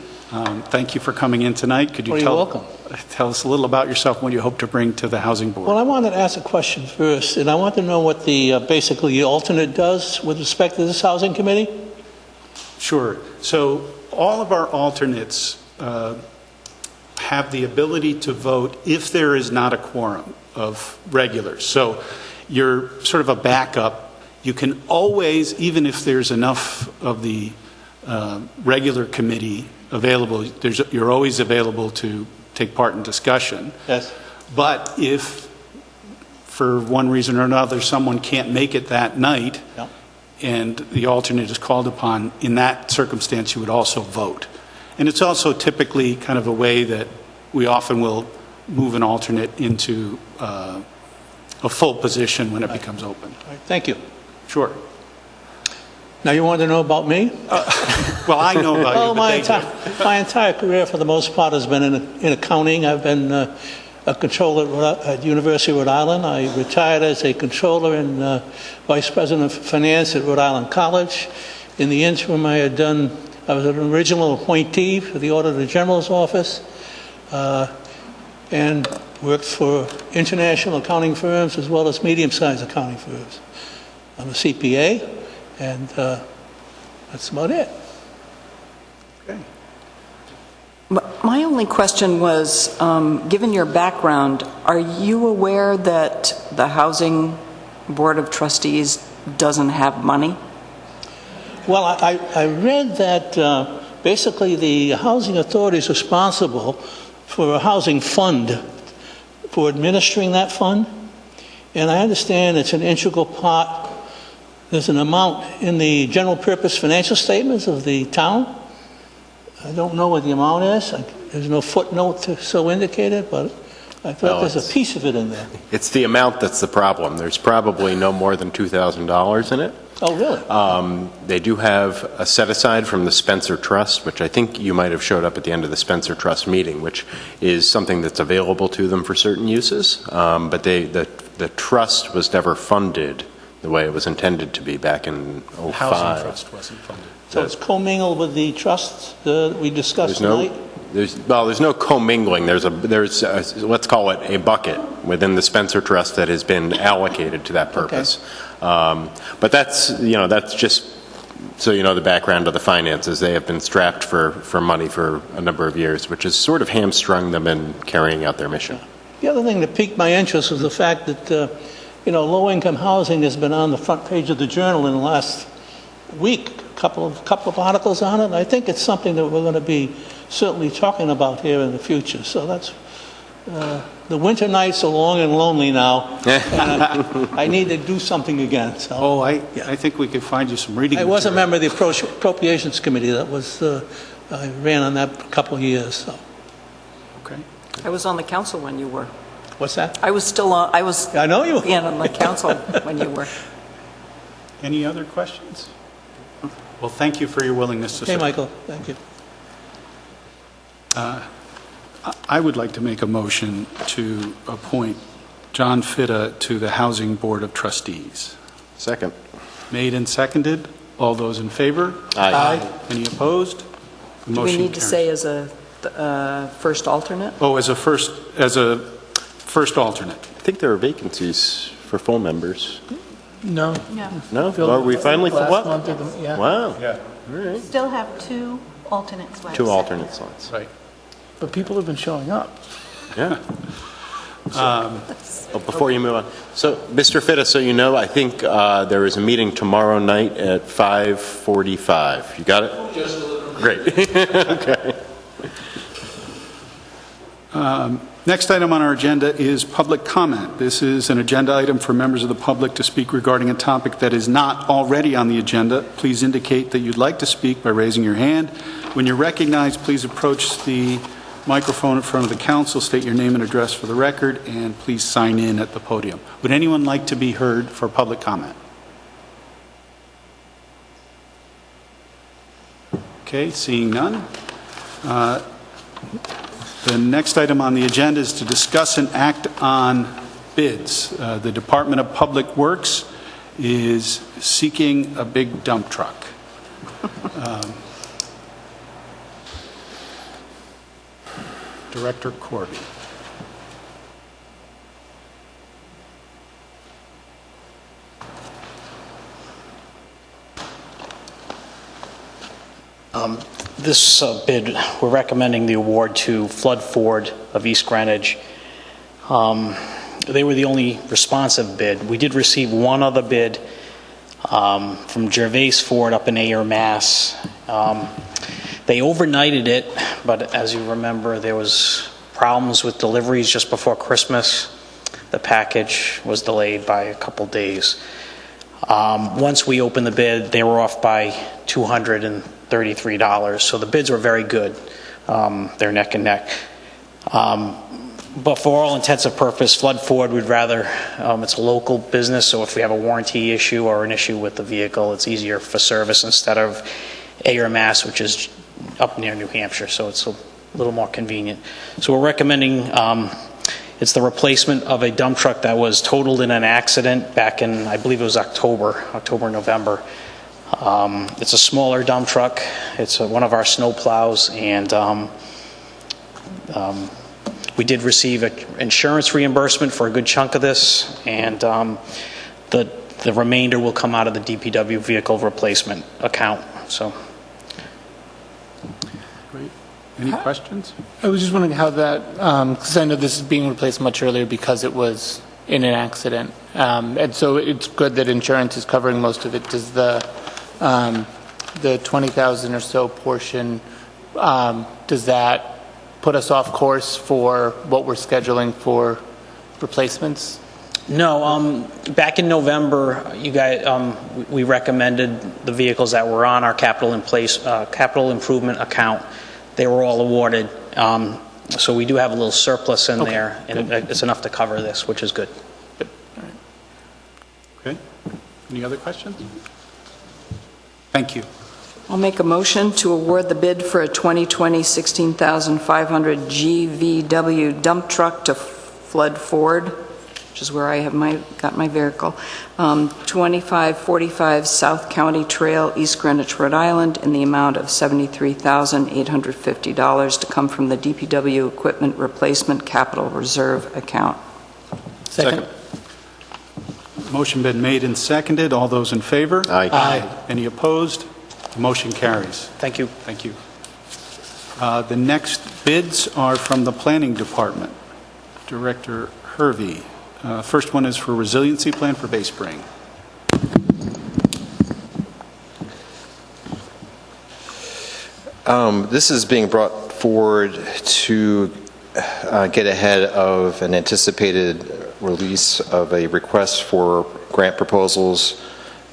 B: Thank you for coming in tonight. Could you
M: You're welcome.
B: tell us a little about yourself and what you hope to bring to the Housing Board?
M: Well, I wanted to ask a question first, and I want to know what the basically the alternate does with respect to this housing committee.
B: Sure. So all of our alternates have the ability to vote if there is not a quorum of regulars. So you're sort of a backup. You can always, even if there's enough of the regular committee available, you're always available to take part in discussion.
M: Yes.
B: But if, for one reason or another, someone can't make it that night,
M: Yeah.
B: and the alternate is called upon, in that circumstance, you would also vote. And it's also typically kind of a way that we often will move an alternate into a full position when it becomes open.
M: All right, thank you.
B: Sure.
M: Now you want to know about me?
B: Well, I know about you,
M: Oh,
B: but
M: my entire career, for the most part, has been in accounting. I've been a controller at University of Rhode Island. I retired as a controller and vice president of finance at Rhode Island College. In the interim, I was an original appointee for the Auditor General's office and worked for international accounting firms as well as medium-sized accounting firms. I'm a CPA, and that's about it.
B: Okay.
D: My only question was, given your background, are you aware that the Housing Board of Trustees doesn't have money?
M: Well, I read that basically the housing authority is responsible for a housing fund, for administering that fund. And I understand it's an integral part. There's an amount in the general purpose financial statements of the town. I don't know what the amount is. There's no footnote so indicated, but I thought there's a piece of it in there.
E: It's the amount that's the problem. There's probably no more than $2,000 in it.
M: Oh, really?
E: They do have a set-aside from the Spencer Trust, which I think you might have showed up at the end of the Spencer Trust meeting, which is something that's available to them for certain uses. But the trust was never funded the way it was intended to be back in '05.
B: Housing Trust wasn't funded.
M: So it's commingled with the trusts that we discussed tonight?
E: There's no commingling. There's let's call it a bucket within the Spencer Trust that has been allocated to that purpose. Okay. But that's just so you know the background of the finances. They have been strapped for money for a number of years, which has sort of hamstrung them in carrying out their mission.
M: The other thing that piqued my interest was the fact that low-income housing has been on the front page of the Journal in the last week. A couple of articles on it. I think it's something that we're going to be certainly talking about here in the future. So that's the winter nights are long and lonely now, and I need to do something again. So.
B: I think we could find you some reading
M: I was a
B: material.
M: member of the Appropriations Committee. That was I ran on that a couple of years. So.
B: Okay.
D: I was on the council when you were.
M: What's that?
D: I was still on. I
M: know you.
D: Yeah, on the council when you were.
B: Any other questions? Well, thank you for your willingness to serve.
M: Hey, Michael. Thank you.
B: I would like to make a motion to appoint John Fitta to the Housing Board of Trustees.
E: Second.
B: Made and seconded. All those in favor?
E: Aye.
B: Any opposed? The
D: Do we
B: motion
D: need to
B: carries.
D: say as a first alternate?
B: Oh, as a first alternate.
E: I think there are vacancies for full members.
A: No.
E: No?
A: Filled
E: Are we finally
A: last
E: what?
A: month of the- yeah.
E: Wow.
B: Yeah.
E: All right.
J: Still have 2 alternates left.
E: 2 alternate slots.
B: Right.
A: But people have been showing up.
E: Yeah. Before you move on, so Mr. Fitta, so you know, I think there is a meeting tomorrow night at 5:45. You got it? Just a little. Great. Okay.
B: Next item on our agenda is public comment. This is an agenda item for members of the public to speak regarding a topic that is not already on the agenda. Please indicate that you'd like to speak by raising your hand. When you're recognized, please approach the microphone in front of the council, state your name and address for the record, and please sign in at the podium. Would anyone like to be heard for public comment? Okay, seeing none. The next item on the agenda is to discuss and act on bids. The Department of Public Works is seeking a big dump truck. Director Corby.
H: This bid, we're recommending the award to Flood Ford of East Greenwich. They were the only responsive bid. We did receive one other bid from Gervais Ford up in Ayer, Mass. They overnighted it, but as you remember, there was problems with deliveries just before Christmas. The package was delayed by a couple days. Once we opened the bid, they were off by $233, so the bids were very good. They're neck and neck. But for all intents and purposes, Flood Ford would rather, it's a local business, so if we have a warranty issue or an issue with the vehicle, it's easier for service instead of Ayer, Mass, which is up near New Hampshire, so it's a little more convenient. So we're recommending, it's the replacement of a dump truck that was totaled in an accident back in, I believe it was October, November. It's a smaller dump truck. It's one of our snow plows, and we did receive an insurance reimbursement for a good chunk of this, and the remainder will come out of the DPW vehicle replacement account. So,
B: great. Any questions?
A: I was just wondering how that, because I know this is being replaced much earlier because it was in an accident, and so it's good that insurance is covering most of it. Does the 20,000 or so portion, does that put us off course for what we're scheduling for replacements?
H: No, back in November, you guys, we recommended the vehicles that were on our capital improvement account. They were all awarded, so we do have a little surplus in there, and it's enough to cover this, which is good.
A: Good. All right.
B: Okay. Any other questions? Thank you.
D: I'll make a motion to award the bid for a 2020 16,500 GVW dump truck to Flood Ford, which is where I have got my vehicle, 2545 South County Trail, East Greenwich, Rhode Island, in the amount of $73,850 to come from the DPW Equipment Replacement Capital Reserve account.
A: Second.
B: Motion been made and seconded. All those in favor?
E: Aye.
B: Aye. Any opposed? The motion carries.
H: Thank you.
B: Thank you. The next bids are from the Planning Department. Director Hervey. First one is for resiliency plan for Bay Spring.
N: This is being brought forward to get ahead of an anticipated release of a request for grant proposals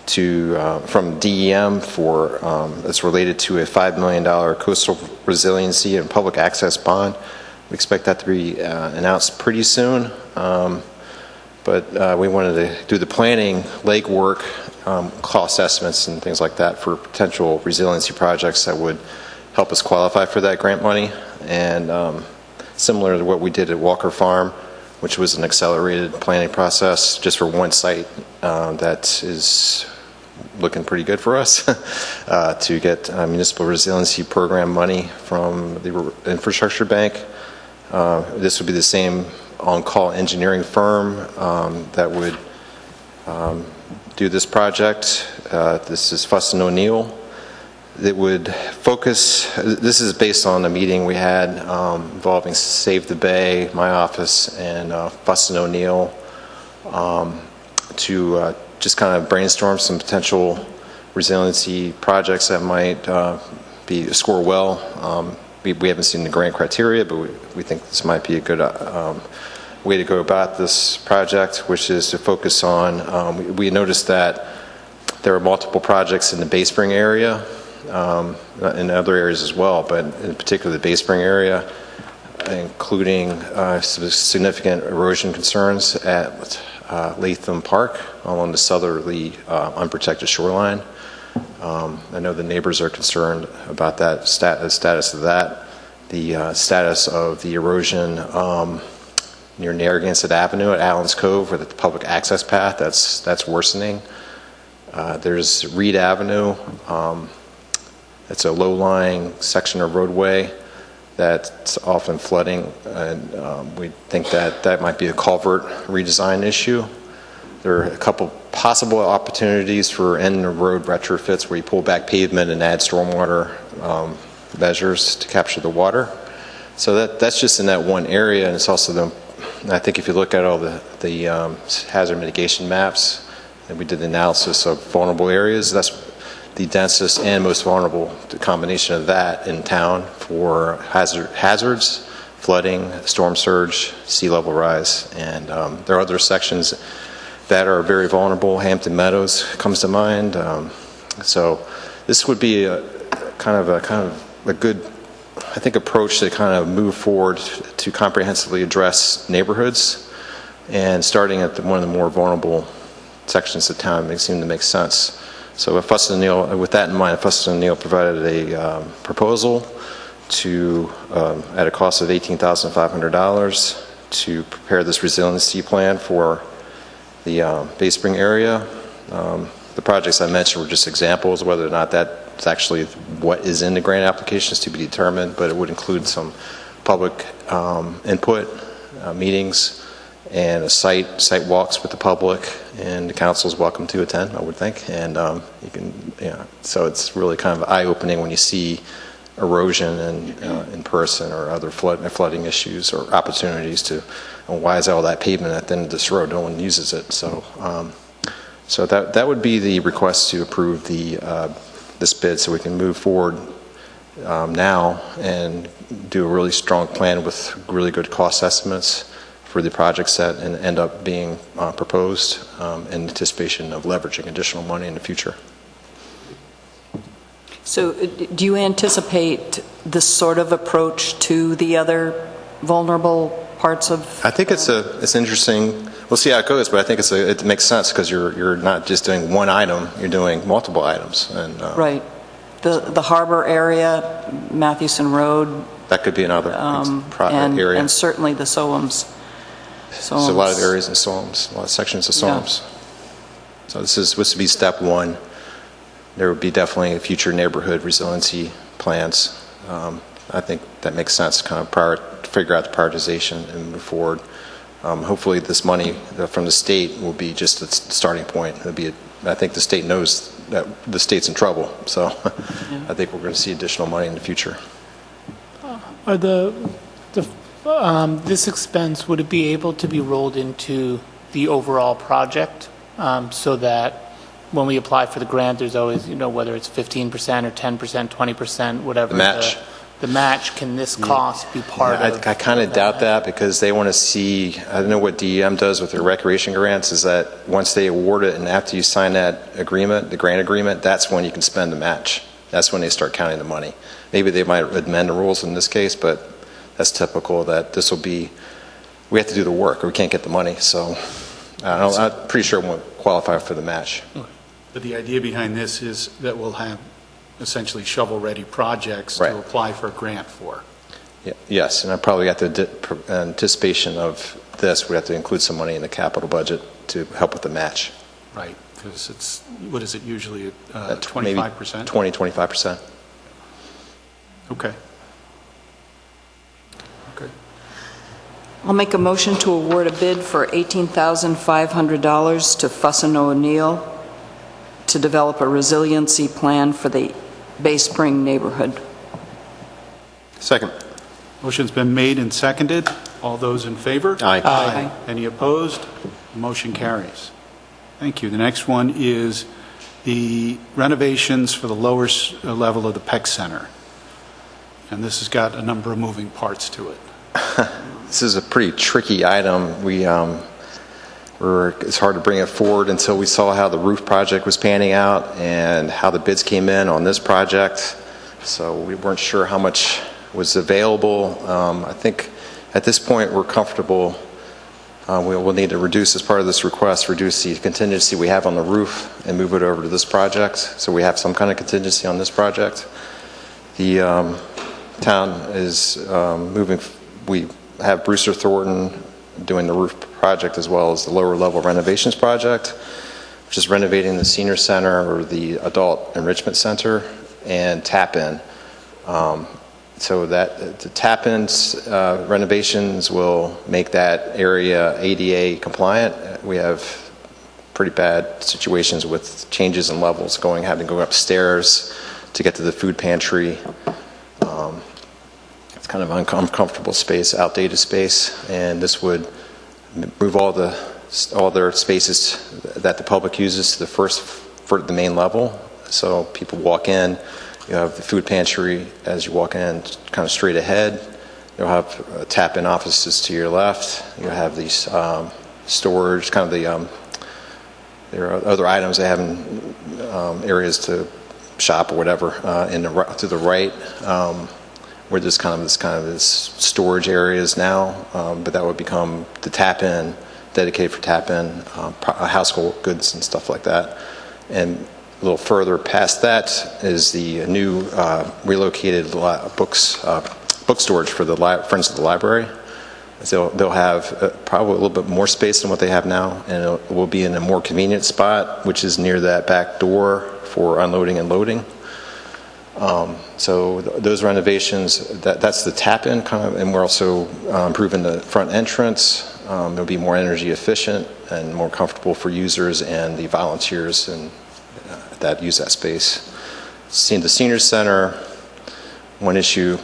N: from DEM for it's related to a $5 million coastal resiliency and public access bond. We expect that to be announced pretty soon, but we wanted to do the planning, legwork, cost estimates and things like that for potential resiliency projects that would help us qualify for that grant money. And similar to what we did at Walker Farm, which was an accelerated planning process just for one site that is looking pretty good for us to get municipal resiliency program money from the infrastructure bank. This would be the same on-call engineering firm that would do this project. This is Fuss & O'Neill. It would focus, this is based on a meeting we had involving Save the Bay, my office, and Fuss & O'Neill to just kind of brainstorm some potential resiliency projects that might score well we haven't seen the grant criteria, but we think this might be a good way to go about this project, which is to focus on, we noticed that there are multiple projects in the Bay Spring area, in other areas as well, but in particular the Bay Spring area, including significant erosion concerns at Latham Park along the southerly unprotected shoreline. I know the neighbors are concerned about that status of that. The status of the erosion near Narragansett Avenue at Allen's Cove, with the public access path, that's worsening. There's Reed Avenue. It's a low-lying section of roadway that's often flooding, and we think that might be a culvert redesign issue. There are a couple possible opportunities for end-of-road retrofits where you pull back pavement and add stormwater measures to capture the water. So that's just in that one area, and it's also I think if you look at all the hazard mitigation maps, and we did the analysis of vulnerable areas, that's the densest and most vulnerable, the combination of that in town for hazards, flooding, storm surge, sea level rise, and there are other sections that are very vulnerable. Hampton Meadows comes to mind. So this would be a kind of a good, I think, approach to kind of move forward to comprehensively address neighborhoods, and starting at one of the more vulnerable sections of town may seem to make sense. So Fuss and O'Neill, with that in mind, Fuss and O'Neill provided a proposal to at a cost of $18,500 to prepare this resiliency plan for the Bay Spring area. The projects I mentioned were just examples. Whether or not that's actually what is in the grant applications to be determined, but it would include some public input, meetings, and site walks with the public, and the council is welcome to attend, I would think. And you can, so it's really kind of eye-opening when you see erosion in person, or other flooding issues or opportunities to, why is all that pavement at the end of this road? No one uses it. So so that would be the request to approve this bid, so we can move forward now and do a really strong plan with really good cost estimates for the projects that end up being proposed, in anticipation of leveraging additional money in the future.
D: So do you anticipate this sort of approach to the other vulnerable parts of?
N: I think it's interesting. We'll see how it goes, but I think it makes sense, because you're not just doing one item, you're doing multiple items. And
D: right. The harbor area, Mathewson Road.
N: That could be another area.
D: And certainly the Solom's.
N: So a lot of areas in Solom's, a lot of sections of Solom's. Yeah. So this would be step one. There would be definitely future neighborhood resiliency plans. I think that makes sense, kind of figure out the prioritization and move forward. Hopefully this money from the state will be just a starting point. I think the state knows that the state's in trouble, so yeah. I think we're going to see additional money in the future.
A: Are this expense, would it be able to be rolled into the overall project, so that when we apply for the grant, there's always, whether it's 15% or 10%, 20%, whatever. The match, can this cost be part of?
N: I kind of doubt that, because they want to see, I don't know what DEM does with their recreation grants, is that once they award it and after you sign that agreement, the grant agreement, that's when you can spend the match. That's when they start counting the money. Maybe they might amend the rules in this case, but that's typical that this will be, we have to do the work or we can't get the money. So I'm pretty sure it won't qualify for the match.
B: But the idea behind this is that we'll have essentially shovel-ready projects to apply for a grant for.
N: Yeah, yes, and I probably got the anticipation of this, we have to include some money in the capital budget to help with the match.
B: Right, because it's, what is it usually, 25%?
N: 20-25%.
B: Okay.
D: I'll make a motion to award a bid for $18,500 to Fuss and O'Neill to develop a resiliency plan for the Bay Spring neighborhood.
E: Second.
B: Motion's been made and seconded. All those in favor?
E: Aye.
D: Aye.
B: Any opposed? Motion carries. Thank you. The next one is the renovations for the lower level of the PEC Center. and this has got a number of moving parts to it.
N: This is a pretty tricky item. It's hard to bring it forward until we saw how the roof project was panning out and how the bids came in on this project. So we weren't sure how much was available. I think at this point we're comfortable. We'll need to reduce, as part of this request, reduce the contingency we have on the roof and move it over to this project. So we have some kind of contingency on this project. The town is moving. We have Brewster Thornton doing the roof project as well as the lower level renovations project, which is renovating the senior center or the adult enrichment center and tap-in. So that the tap-ins renovations will make that area ADA compliant. We have pretty bad situations with changes in levels, having to go upstairs to get to the food pantry. It's kind of uncomfortable space, outdated space, and this would move all their spaces that the public uses to the main level. So people walk in, you have the food pantry as you walk in, kind of straight ahead. You'll have tap-in offices to your left. You have these storage, kind of there are other items they have in areas to shop or whatever to the right. Where there's kind of this storage areas now, but that would become the tap-in, dedicated for tap-in, household goods and stuff like that. And a little further past that is the new relocated book storage for the Friends of the Library. So they'll have probably a little bit more space than what they have now, and it will be in a more convenient spot, which is near that back door for unloading and loading. So those renovations, that's the tap-in kind of, and we're also improving the front entrance. It'll be more energy efficient and more comfortable for users and the volunteers that use that space. Seeing the senior center, one issue,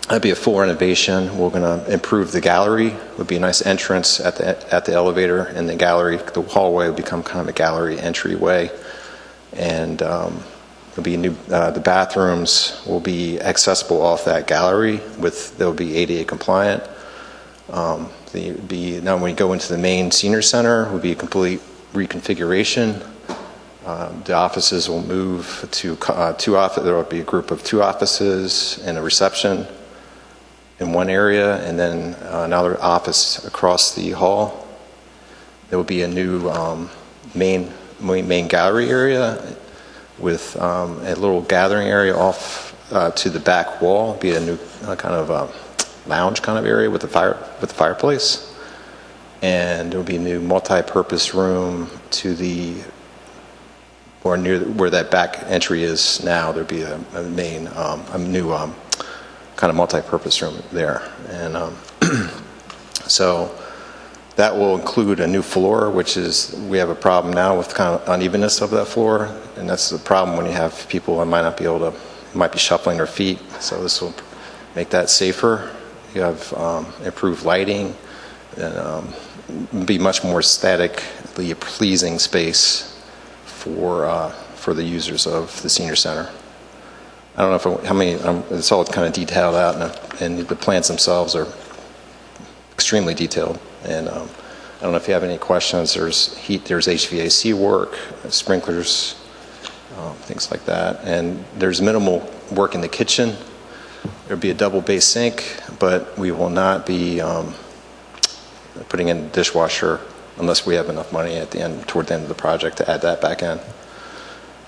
N: that'd be a full renovation. We're going to improve the gallery. Would be a nice entrance at the elevator, and the gallery, the hallway would become kind of a gallery entryway, and there'll be new. The bathrooms will be accessible off that gallery. They'll be ADA compliant. Now when we go into the main senior center, will be a complete reconfiguration. The offices will move to two offices. There will be a group of 2 offices and a reception in one area, and then another office across the hall. There will be a new main gallery area with a little gathering area off to the back wall. Be a new kind of lounge kind of area with the fireplace, and there will be a new multi-purpose room to the or near where that back entry is now. There'll be a new kind of multi-purpose room there, and so that will include a new floor, which is, we have a problem now with kind of unevenness of that floor, and that's the problem when you have people that might be shuffling their feet. So this will make that safer. You have improved lighting, and be much more aesthetically pleasing space for the users of the senior center. I don't know how many. It's all kind of detailed out, and the plans themselves are extremely detailed. And I don't know if you have any questions. There's heat. There's HVAC work, sprinklers, things like that. And there's minimal work in the kitchen. There'll be a double bay sink, but we will not be putting in a dishwasher unless we have enough money toward the end of the project to add that back in.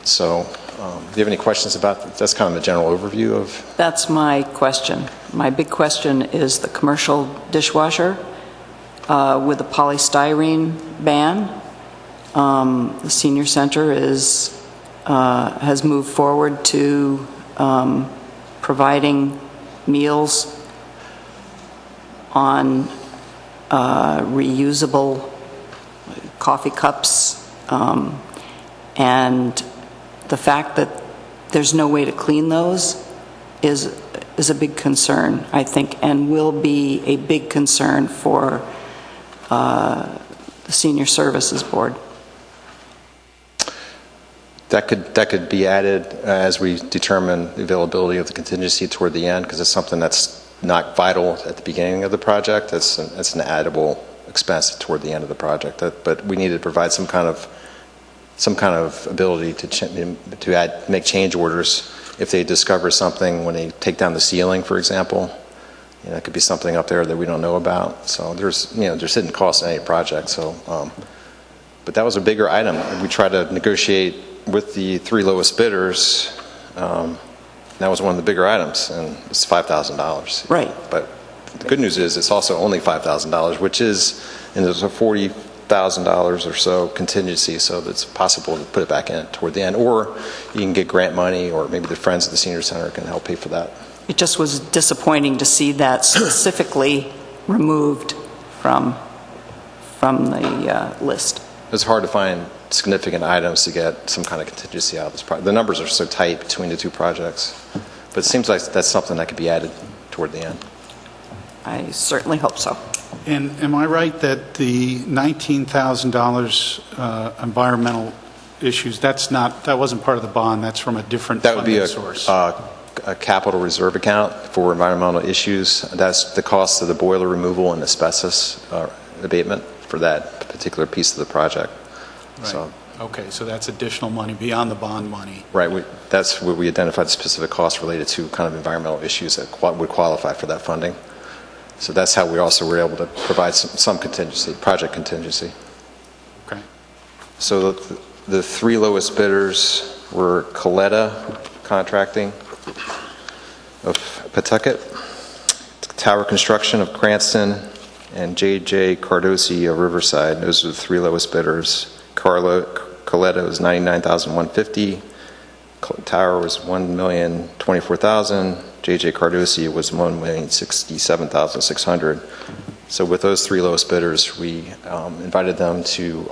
N: So, do you have any questions about that? That's kind of a general overview of.
D: That's my question. My big question is the commercial dishwasher with the polystyrene ban. The senior center has moved forward to providing meals on reusable coffee cups, and the fact that there's no way to clean those is a big concern, I think, and will be a big concern for the Senior Services Board.
N: That could be added as we determine the availability of the contingency toward the end, because it's something that's not vital at the beginning of the project. It's an addable expense toward the end of the project. But we need to provide some kind of ability to make change orders if they discover something when they take down the ceiling, for example. It could be something up there that we don't know about. So there's hidden costs in any project. So, but that was a bigger item. We tried to negotiate with the three lowest bidders. That was one of the bigger items, and it's $5,000.
D: Right.
N: But the good news is it's also only $5,000, which is, and there's a $40,000 or so contingency, so it's possible to put it back in toward the end. Or you can get grant money, or maybe the Friends of the Senior Center can help pay for that.
D: It just was disappointing to see that specifically removed from the list.
N: It's hard to find significant items to get some kind of contingency out of this project. The numbers are so tight between the two projects. But it seems like that's something that could be added toward the end.
D: I certainly hope so.
B: And am I right that the $19,000 environmental issues, that wasn't part of the bond, that's from a different funding source?
N: That would be a capital reserve account for environmental issues. That's the cost of the boiler removal and asbestos abatement for that particular piece of the project.
B: Right.
N: So,
B: okay, so that's additional money beyond the bond money.
N: Right. That's where we identified the specific costs related to kind of environmental issues that would qualify for that funding. So that's how we also were able to provide some contingency, project contingency.
B: Okay.
N: So the three lowest bidders were Coletta Contracting of Pawtucket, Tower Construction of Cranston, and J.J. Cardosi of Riverside. Those are the three lowest bidders. Coletta was $99,150. Tower was $1,024,000. J.J. Cardosi was $1,067,600. So with those three lowest bidders, we invited them to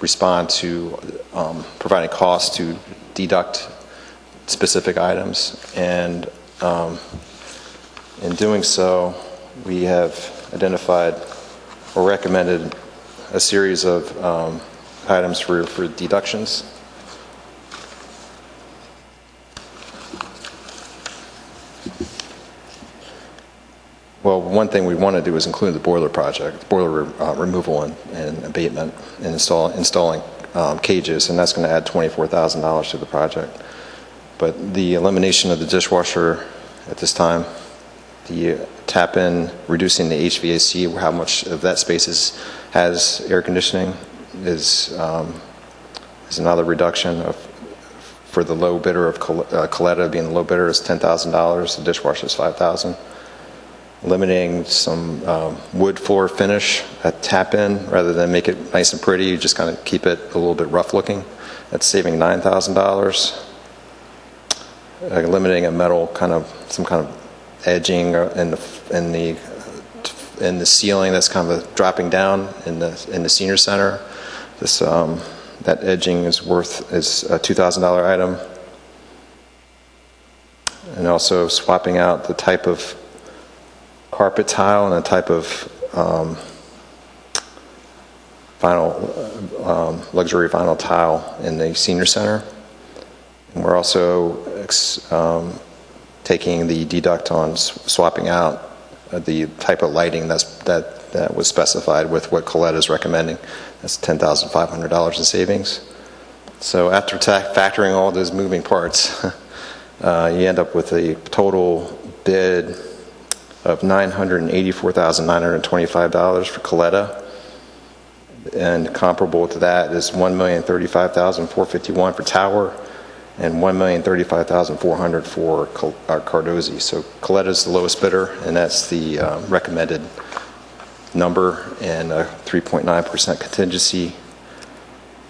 N: respond to providing costs to deduct specific items. And in doing so, we have identified or recommended a series of items for deductions. Well, one thing we want to do is include the boiler project, boiler removal and abatement, and installing cages, and that's going to add $24,000 to the project. But the elimination of the dishwasher at this time, the tap-in, reducing the HVAC, how much of that space has air conditioning, is another reduction for the low bidder of Coletta being the low bidder is $10,000. The dishwasher is $5,000. Eliminating some wood floor finish at tap-in, rather than make it nice and pretty, you just kind of keep it a little bit rough looking. That's saving $9,000. Eliminating a metal some kind of edging in the ceiling that's kind of dropping down in the senior center. This that edging is a $2,000 item. And also swapping out the type of carpet tile and the type of luxury vinyl tile in the senior center. And we're also taking the deduct on swapping out the type of lighting that was specified with what Coletta is recommending. That's $10,500 in savings. So after factoring all those moving parts, you end up with a total bid of $984,925 for Coletta, and comparable to that is $1,035,451 for Tower, and $1,035,400 for Cardosi. So Coletta is the lowest bidder, and that's the recommended number, and a 3.9% contingency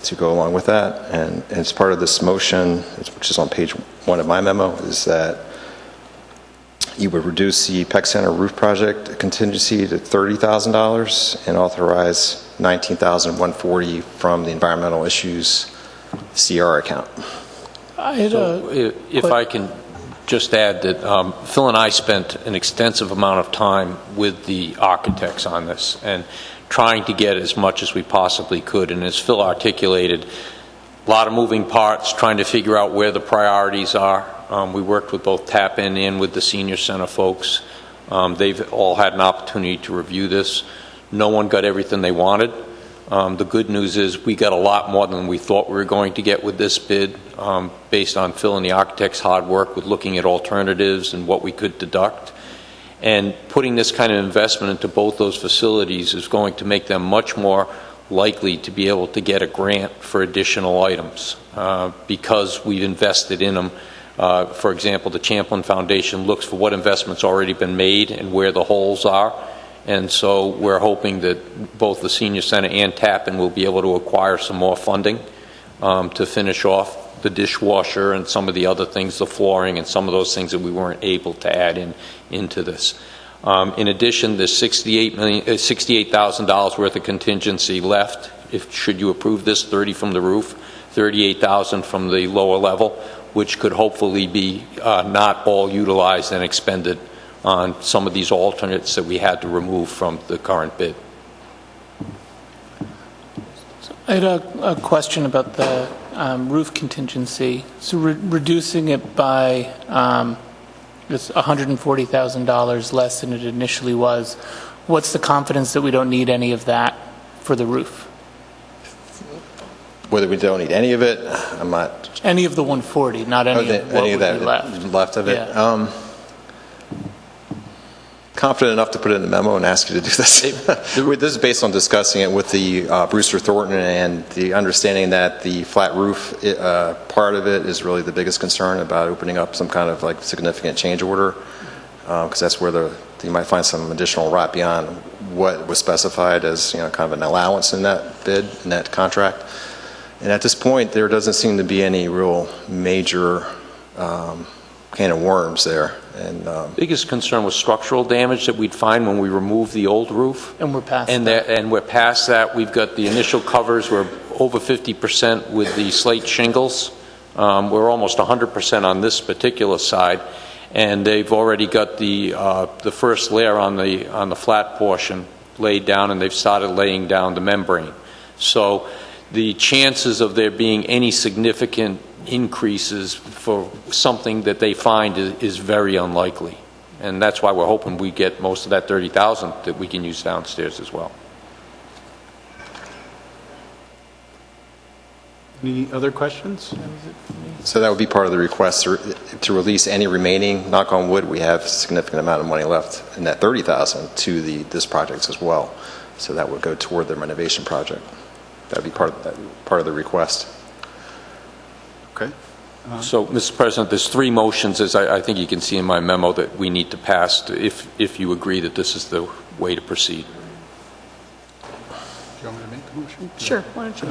N: to go along with that. And as part of this motion, which is on page 1 of my memo, is that you would reduce the Peck Center roof project contingency to $30,000 and authorize $19,140 from the environmental issues CR account.
C: If I can just add that Phil and I spent an extensive amount of time with the architects on this and trying to get as much as we possibly could. And as Phil articulated, A lot of moving parts, trying to figure out where the priorities are. We worked with both Tappan and with the senior center folks. They've all had an opportunity to review this. No one got everything they wanted. The good news is we got a lot more than we thought we were going to get with this bid, based on Phil and the architect's hard work with looking at alternatives and what we could deduct. And putting this kind of investment into both those facilities is going to make them much more likely to be able to get a grant for additional items because we've invested in them. For example, the Champlin Foundation looks for what investment's already been made and where the holes are. And so we're hoping that both the Senior Center and Tappan will be able to acquire some more funding to finish off the dishwasher and some of the other things, the flooring and some of those things that we weren't able to add into this. In addition, there's $68,000 worth of contingency left. Should you approve this, 30 from the roof, 38,000 from the lower level, which could hopefully be not all utilized and expended on some of these alternates that we had to remove from the current bid.
A: I had a question about the roof contingency. So reducing it by it's $140,000 less than it initially was. What's the confidence that we don't need any of that for the roof?
N: Whether we don't need any of it, I'm not...
A: Any of the 140, not any of what would be
N: left of it?
A: Yeah.
N: Confident enough to put it in the memo and ask you to do this. This is based on discussing it with the Brewster Thornton and the understanding that the flat roof part of it is really the biggest concern about opening up some kind of like significant change order, because that's where you might find some additional rot beyond what was specified as kind of an allowance in that bid, in that contract. And at this point, there doesn't seem to be any real major can of worms there. And
C: biggest concern was structural damage that we'd find when we remove the old roof.
A: And we're past
C: that. And we're past that. We've got the initial covers. We're over 50% with the slate shingles. We're almost 100% on this particular side. And they've already got the first layer on the flat portion laid down, and they've started laying down the membrane. So the chances of there being any significant increases for something that they find is very unlikely. And that's why we're hoping we get most of that $30,000 that we can use downstairs as well.
B: Any other questions?
N: so that would be part of the request to release any remaining, knock on wood, we have a significant amount of money left in that $30,000 to this project as well. So that would go toward the renovation project. That would be part of the request.
B: Okay.
C: So, Mr. President, there's three motions, as I think you can see in my memo, that we need to pass if you agree that this is the way to proceed.
B: Do you want me to make the motion?
D: Sure. Why don't you?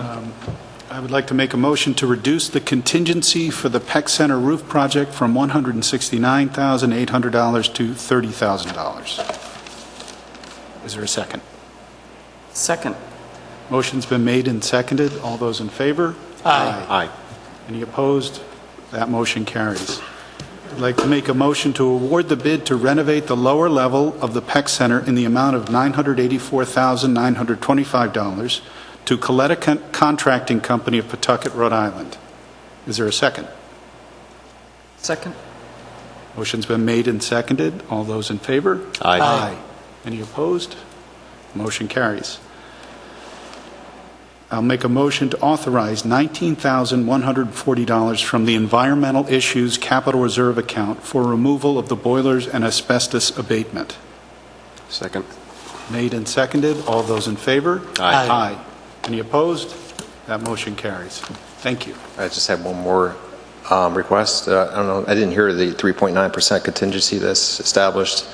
B: I would like to make a motion to reduce the contingency for the Peck Center roof project from $169,800 to $30,000. Is there a second?
D: Second.
B: Motion's been made and seconded. All those in favor?
A: Aye.
E: Aye.
B: Any opposed? That motion carries. I'd like to make a motion to award the bid to renovate the lower level of the Peck Center in the amount of $984,925 to Coletta Contracting Company of Pawtucket, Rhode Island. Is there a second?
D: Second.
B: Motion's been made and seconded. All those in favor?
E: Aye.
B: Aye. Any opposed? Motion carries. I'll make a motion to authorize $19,140 from the Environmental Issues Capital Reserve account for removal of the boilers and asbestos abatement.
E: Second.
B: Made and seconded. All those in favor?
A: Aye.
B: Aye. Any opposed? That motion carries. Thank you.
N: I just have one more request. I don't know, I didn't hear the 3.9% contingency that's established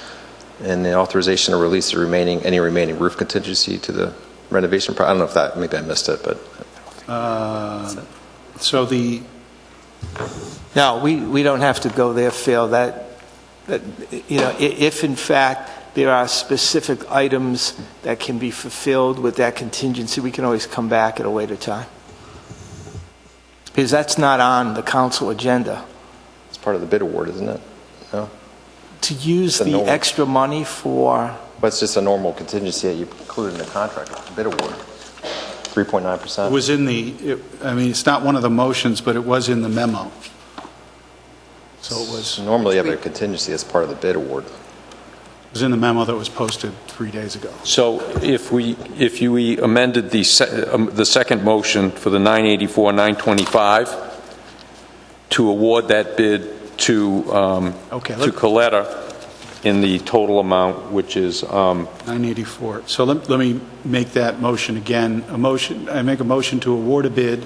N: and the authorization to release the any remaining roof contingency to the renovation project. I don't know if that, maybe I missed it, but.
B: So the.
F: No, we don't have to go there, Phil. That if in fact there are specific items that can be fulfilled with that contingency, we can always come back at a later time. Because that's not on the council agenda.
N: It's part of the bid award, isn't it? No?
F: To use the extra money for...
N: But it's just a normal contingency that you include in the contract, the bid award. 3.9%?
B: It was in I mean, it's not one of the motions, but it was in the memo. So it was,
N: Normally you have a contingency as part of the bid award.
B: it was in the memo that was posted 3 days ago.
C: So if we amended the second motion for the 984-925 to award that bid to Coletta in the total amount, which is
B: 984. So let me make that motion again. I make a motion to award a bid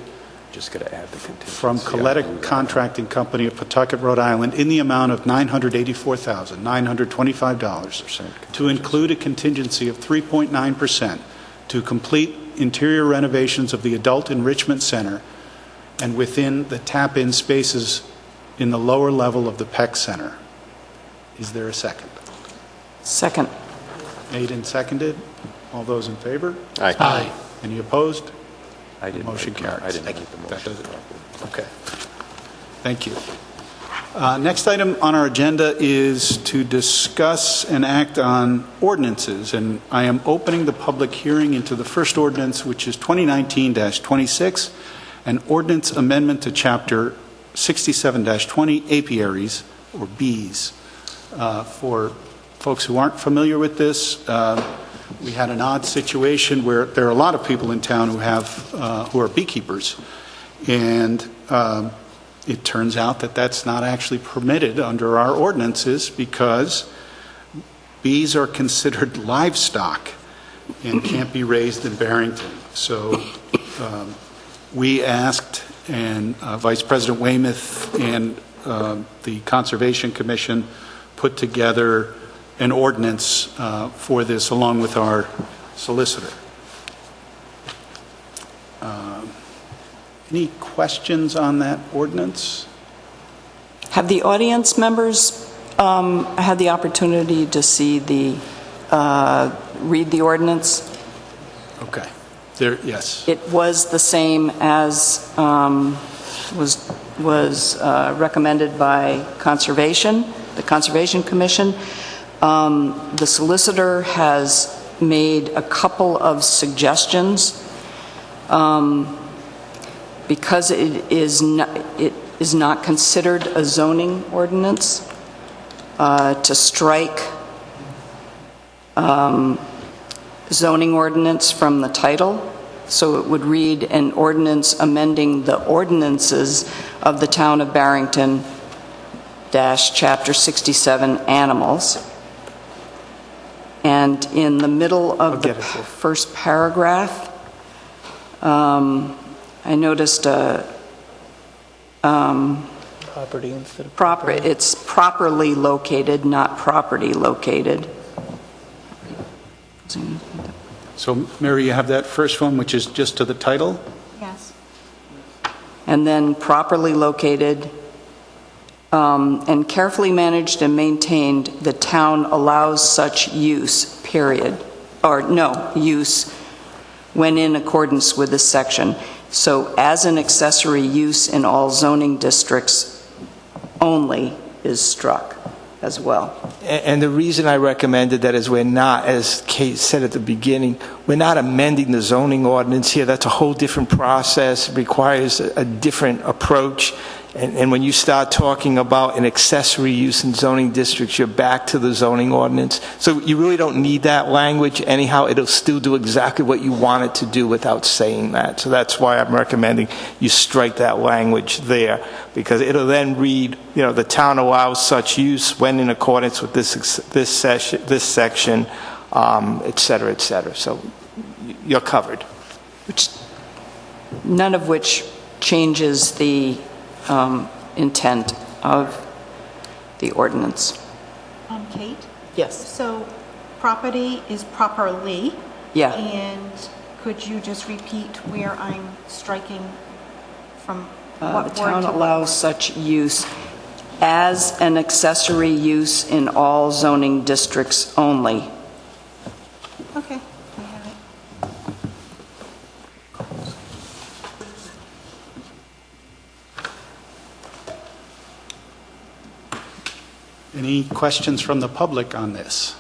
C: just got to add the contingency
B: from Coletta Contracting Company of Pawtucket, Rhode Island, in the amount of $984,925 to include a contingency of 3.9% to complete interior renovations of the Adult Enrichment Center and within the tap-in spaces in the lower level of the PEC Center. Is there a second?
D: Second.
B: Made and seconded. All those in favor?
E: Aye.
B: Aye. Any opposed?
C: I didn't
B: Motion
C: make-
B: carries.
C: I didn't make the motion.
B: Okay. Thank you. Next item on our agenda is to discuss and act on ordinances, and I am opening the public hearing into the first ordinance, which is 2019-26, an ordinance amendment to Chapter 67-20, apiaries, or bees. For folks who aren't familiar with this, we had an odd situation where there are a lot of people in town who are beekeepers, and it turns out that that's not actually permitted under our ordinances because bees are considered livestock and can't be raised in Barrington. So we asked, and Vice President Weymouth and the Conservation Commission put together an ordinance for this along with our solicitor. Any questions on that ordinance?
D: Have the audience members had the opportunity to see read the ordinance?
B: Okay. Yes.
D: It was the same as was recommended by the Conservation Commission. The solicitor has made a couple of suggestions. Because it is not considered a zoning ordinance, to strike zoning ordinance from the title. So it would read an ordinance amending the ordinances of the town of Barrington Chapter 67 animals. And in the middle of the first paragraph, I noticed
A: Property instead of property.
D: it's properly located, not property located.
B: So, Mary, you have that first one, which is just to the title?
J: Yes.
D: And then properly located and carefully managed and maintained, the town allows such use, period. Or no, use when in accordance with this section. So as an accessory use in all zoning districts only is struck as well.
F: And the reason I recommended that is we're not, as Kate said at the beginning, we're not amending the zoning ordinance here. That's a whole different process. It requires a different approach. And when you start talking about an accessory use in zoning districts, you're back to the zoning ordinance. So you really don't need that language. Anyhow, it'll still do exactly what you want it to do without saying that. So that's why I'm recommending you strike that language there, because it'll then read, the town allows such use when in accordance with this section, et cetera, et cetera. So you're covered.
D: None of which changes the intent of the ordinance.
J: Kate?
D: Yes.
J: So property is properly.
D: Yeah.
J: And could you just repeat where I'm striking from?
D: The
J: What
D: town
J: word?
D: allows such use as an accessory use in all zoning districts only.
J: Okay, I have it.
B: Any questions from the public on this?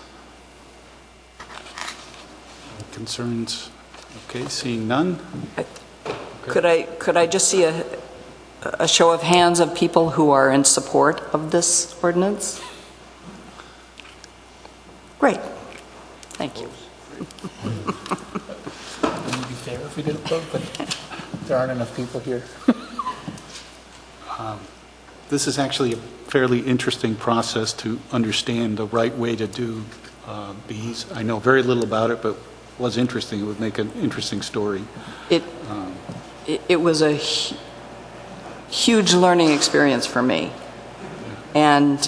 B: Concerns? Okay, seeing none?
D: Could I just see a show of hands of people who are in support of this ordinance? Great. Thank you.
A: Wouldn't it be fair if we did a vote, but there aren't enough people here.
B: This is actually a fairly interesting process to understand the right way to do bees. I know very little about it, but it was interesting. It would make an interesting story.
D: It was a huge learning experience for me. And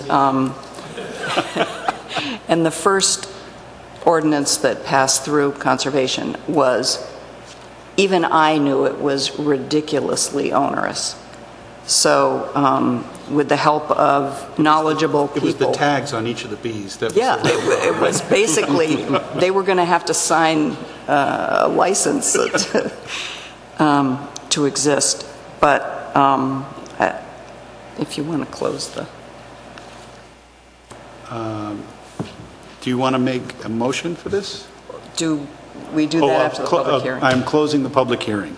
D: and the first ordinance that passed through conservation was, even I knew it was ridiculously onerous. So with the help of knowledgeable people.
B: It was the tags on each of the bees. That was
D: it was basically, they were going to have to sign a license to exist. But if you want to close the...
B: do you want to make a motion for this?
D: Do we do that after the public hearing?
B: I'm closing the public hearing.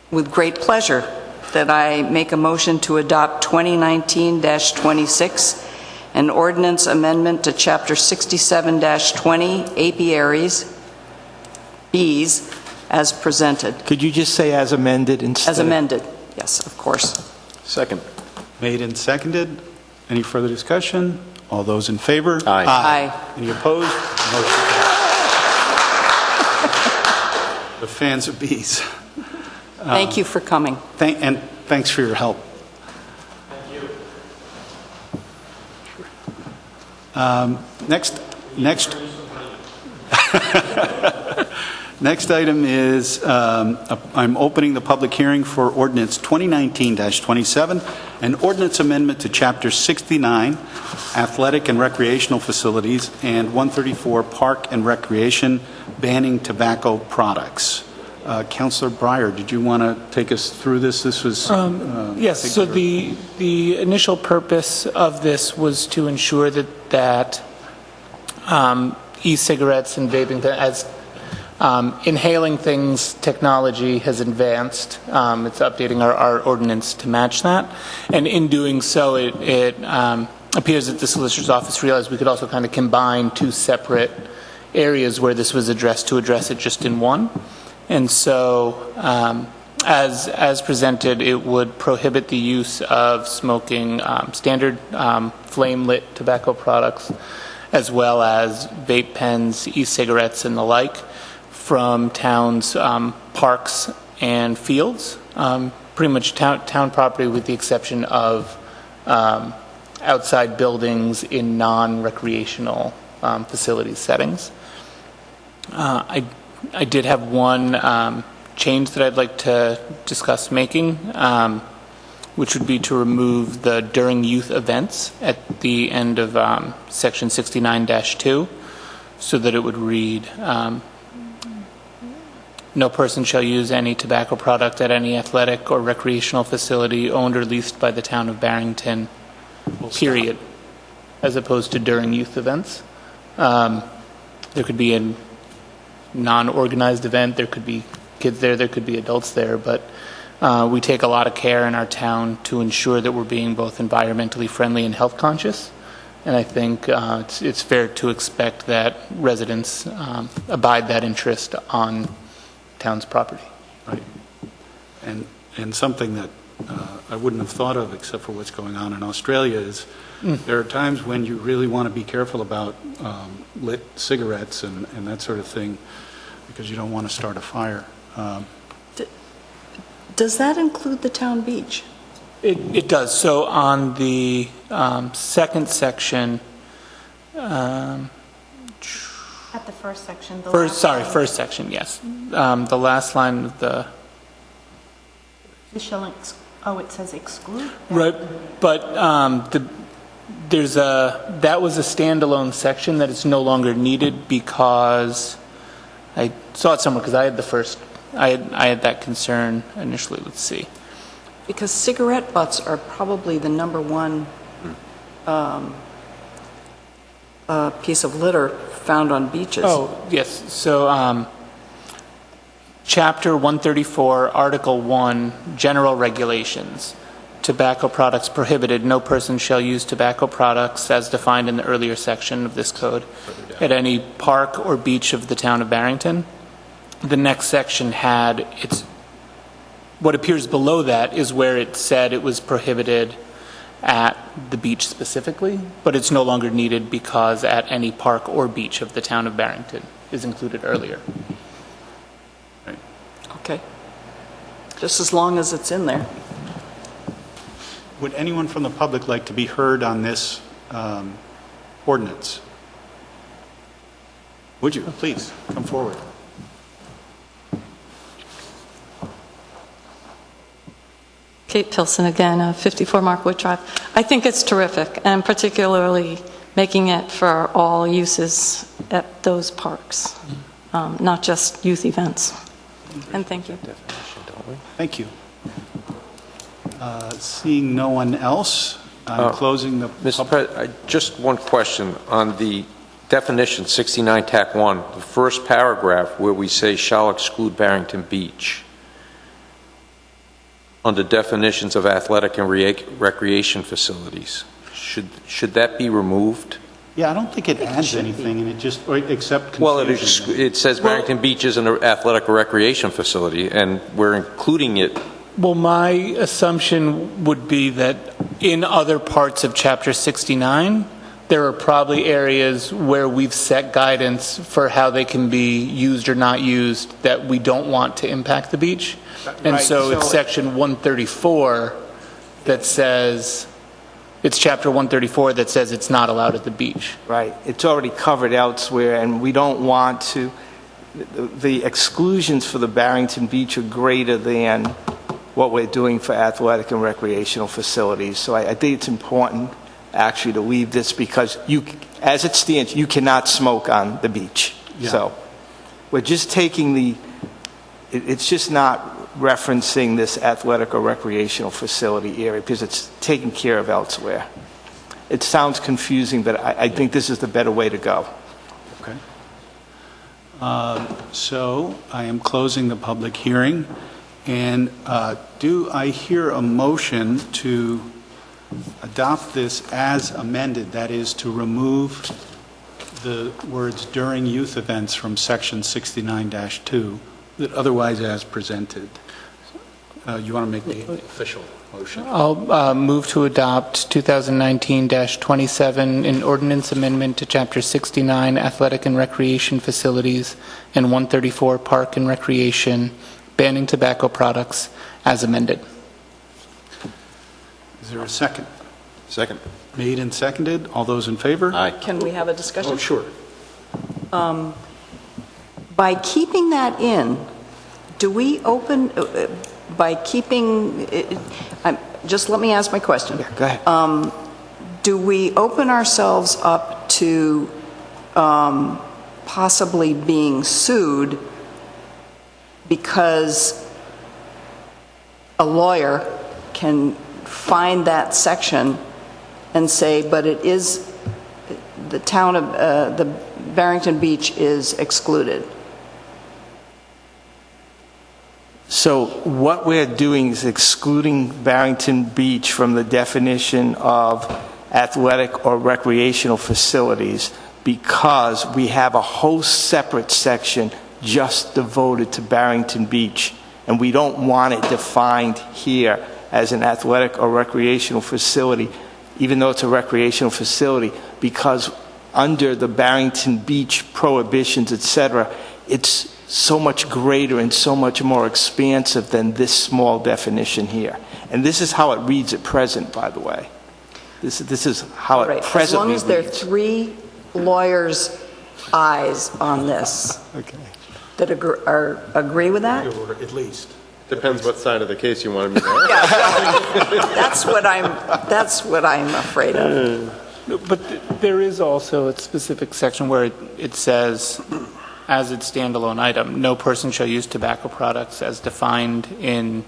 D: With great pleasure that I make a motion to adopt 2019-26, an ordinance amendment to Chapter 67-20, apiaries, bees, as presented.
F: Could you just say as amended instead?
D: As amended, yes, of course.
E: Second.
B: Made and seconded. Any further discussion? All those in favor?
E: Aye.
D: Aye.
B: Any opposed? Motion carries. The fans of bees.
D: Thank you for coming.
B: And thanks for your help. Next item is I'm opening the public hearing for ordinance 2019-27, an ordinance amendment to Chapter 69, athletic and recreational facilities, and 134, park and recreation, banning tobacco products. Councilor Breyer, did you want to take us through this? This was...
A: Yes, so the initial purpose of this was to ensure that e-cigarettes and vaping, as inhaling things technology has advanced, it's updating our ordinance to match that. And in doing so, it appears that the Solicitor's Office realized we could also kind of combine two separate areas where this was addressed to address it just in one. And so, as presented, it would prohibit the use of smoking standard flame-lit tobacco products, as well as vape pens, e-cigarettes, and the like, from towns' parks and fields, pretty much town property with the exception of outside buildings in non-recreational facilities settings. I did have one change that I'd like to discuss making, which would be to remove the during youth events at the end of section 69-2, so that it would read, no person shall use any tobacco product at any athletic or recreational facility owned or leased by the town of Barrington, period, as opposed to during youth events. There could be a non-organized event, there could be kids there could be adults there, but we take a lot of care in our town to ensure that we're being both environmentally friendly and health conscious. And I think it's fair to expect that residents abide that interest on town's property.
B: Right. And something that I wouldn't have thought of except for what's going on in Australia is there are times when you really want to be careful about lit cigarettes and that sort of thing, because you don't want to start a fire.
D: Does that include the town beach?
A: It does. So on the second section,
J: At the first section.
A: first section, yes. The last line of the...
J: It says exclude?
A: Right, but that was a standalone section that is no longer needed because I saw it somewhere because I had that concern initially. Let's see.
D: Because cigarette butts are probably the number one piece of litter found on beaches.
A: Oh, yes. So, Chapter 134, Article 1, General Regulations. Tobacco products prohibited. No person shall use tobacco products as defined in the earlier section of this code at any park or beach of the town of Barrington. The next section had what appears below that is where it said it was prohibited at the beach specifically, but it's no longer needed because at any park or beach of the town of Barrington is included earlier.
D: Okay. Just as long as it's in there.
B: Would anyone from the public like to be heard on this ordinance? Would you? Please, come forward.
I: Kate Pilson again, 54 Markwood Drive. I think it's terrific, and particularly making it for all uses at those parks, not just youth events. And thank you.
B: Thank you. Seeing no one else, I'm closing the...
C: Mr. President, just one question on the definition, 69 TAC 1, the first paragraph where we say shall exclude Barrington Beach. Under definitions of athletic and recreation facilities, should that be removed?
B: Yeah, I don't think it adds anything, and it just, except confusion.
C: Well, it says Barrington Beach is an athletic or recreation facility, and we're including it.
A: Well, my assumption would be that in other parts of Chapter 69, there are probably areas where we've set guidance for how they can be used or not used that we don't want to impact the beach. And
F: Right,
A: so it's
F: so-
A: Section 134 that says, it's Chapter 134 that says it's not allowed at the beach.
F: Right. It's already covered elsewhere, and we don't want to... The exclusions for the Barrington Beach are greater than what we're doing for athletic and recreational facilities. So I think it's important, actually, to leave this because, as it stands, you cannot smoke on the beach.
B: Yeah.
F: So we're just taking it's just not referencing this athletic or recreational facility area because it's taken care of elsewhere. It sounds confusing, but I think this is the better way to go.
B: Okay. So I am closing the public hearing. And do I hear a motion to adopt this as amended, that is, to remove the words during youth events from Section 69-2, that otherwise as presented? You want to make the official motion?
A: I'll move to adopt 2019-27, an ordinance amendment to Chapter 69, Athletic and Recreation Facilities, and 134, Park and Recreation, banning tobacco products, as amended.
B: Is there a second?
E: Second.
B: Made and seconded. All those in favor?
E: Aye.
D: Can we have a discussion?
B: Oh, sure.
D: By keeping that in, do we open, by keeping, just let me ask my question.
F: Yeah, go ahead.
D: Do we open ourselves up to possibly being sued because a lawyer can find that section and say, but it is, the town of, the Barrington Beach is excluded?
F: So what we're doing is excluding Barrington Beach from the definition of athletic or recreational facilities because we have a whole separate section just devoted to Barrington Beach, and we don't want it defined here as an athletic or recreational facility, even though it's a recreational facility, because under the Barrington Beach prohibitions, etc., it's so much greater and so much more expansive than this small definition here. And this is how it reads at present, by the way. This is how it presently reads.
D: As long as there are three lawyers' eyes on this.
F: Okay.
D: That agree with that?
B: At least.
E: Depends what side of the case you want to be on.
D: That's what I'm afraid of.
A: But there is also a specific section where it says, as its standalone item, no person shall use tobacco products as defined in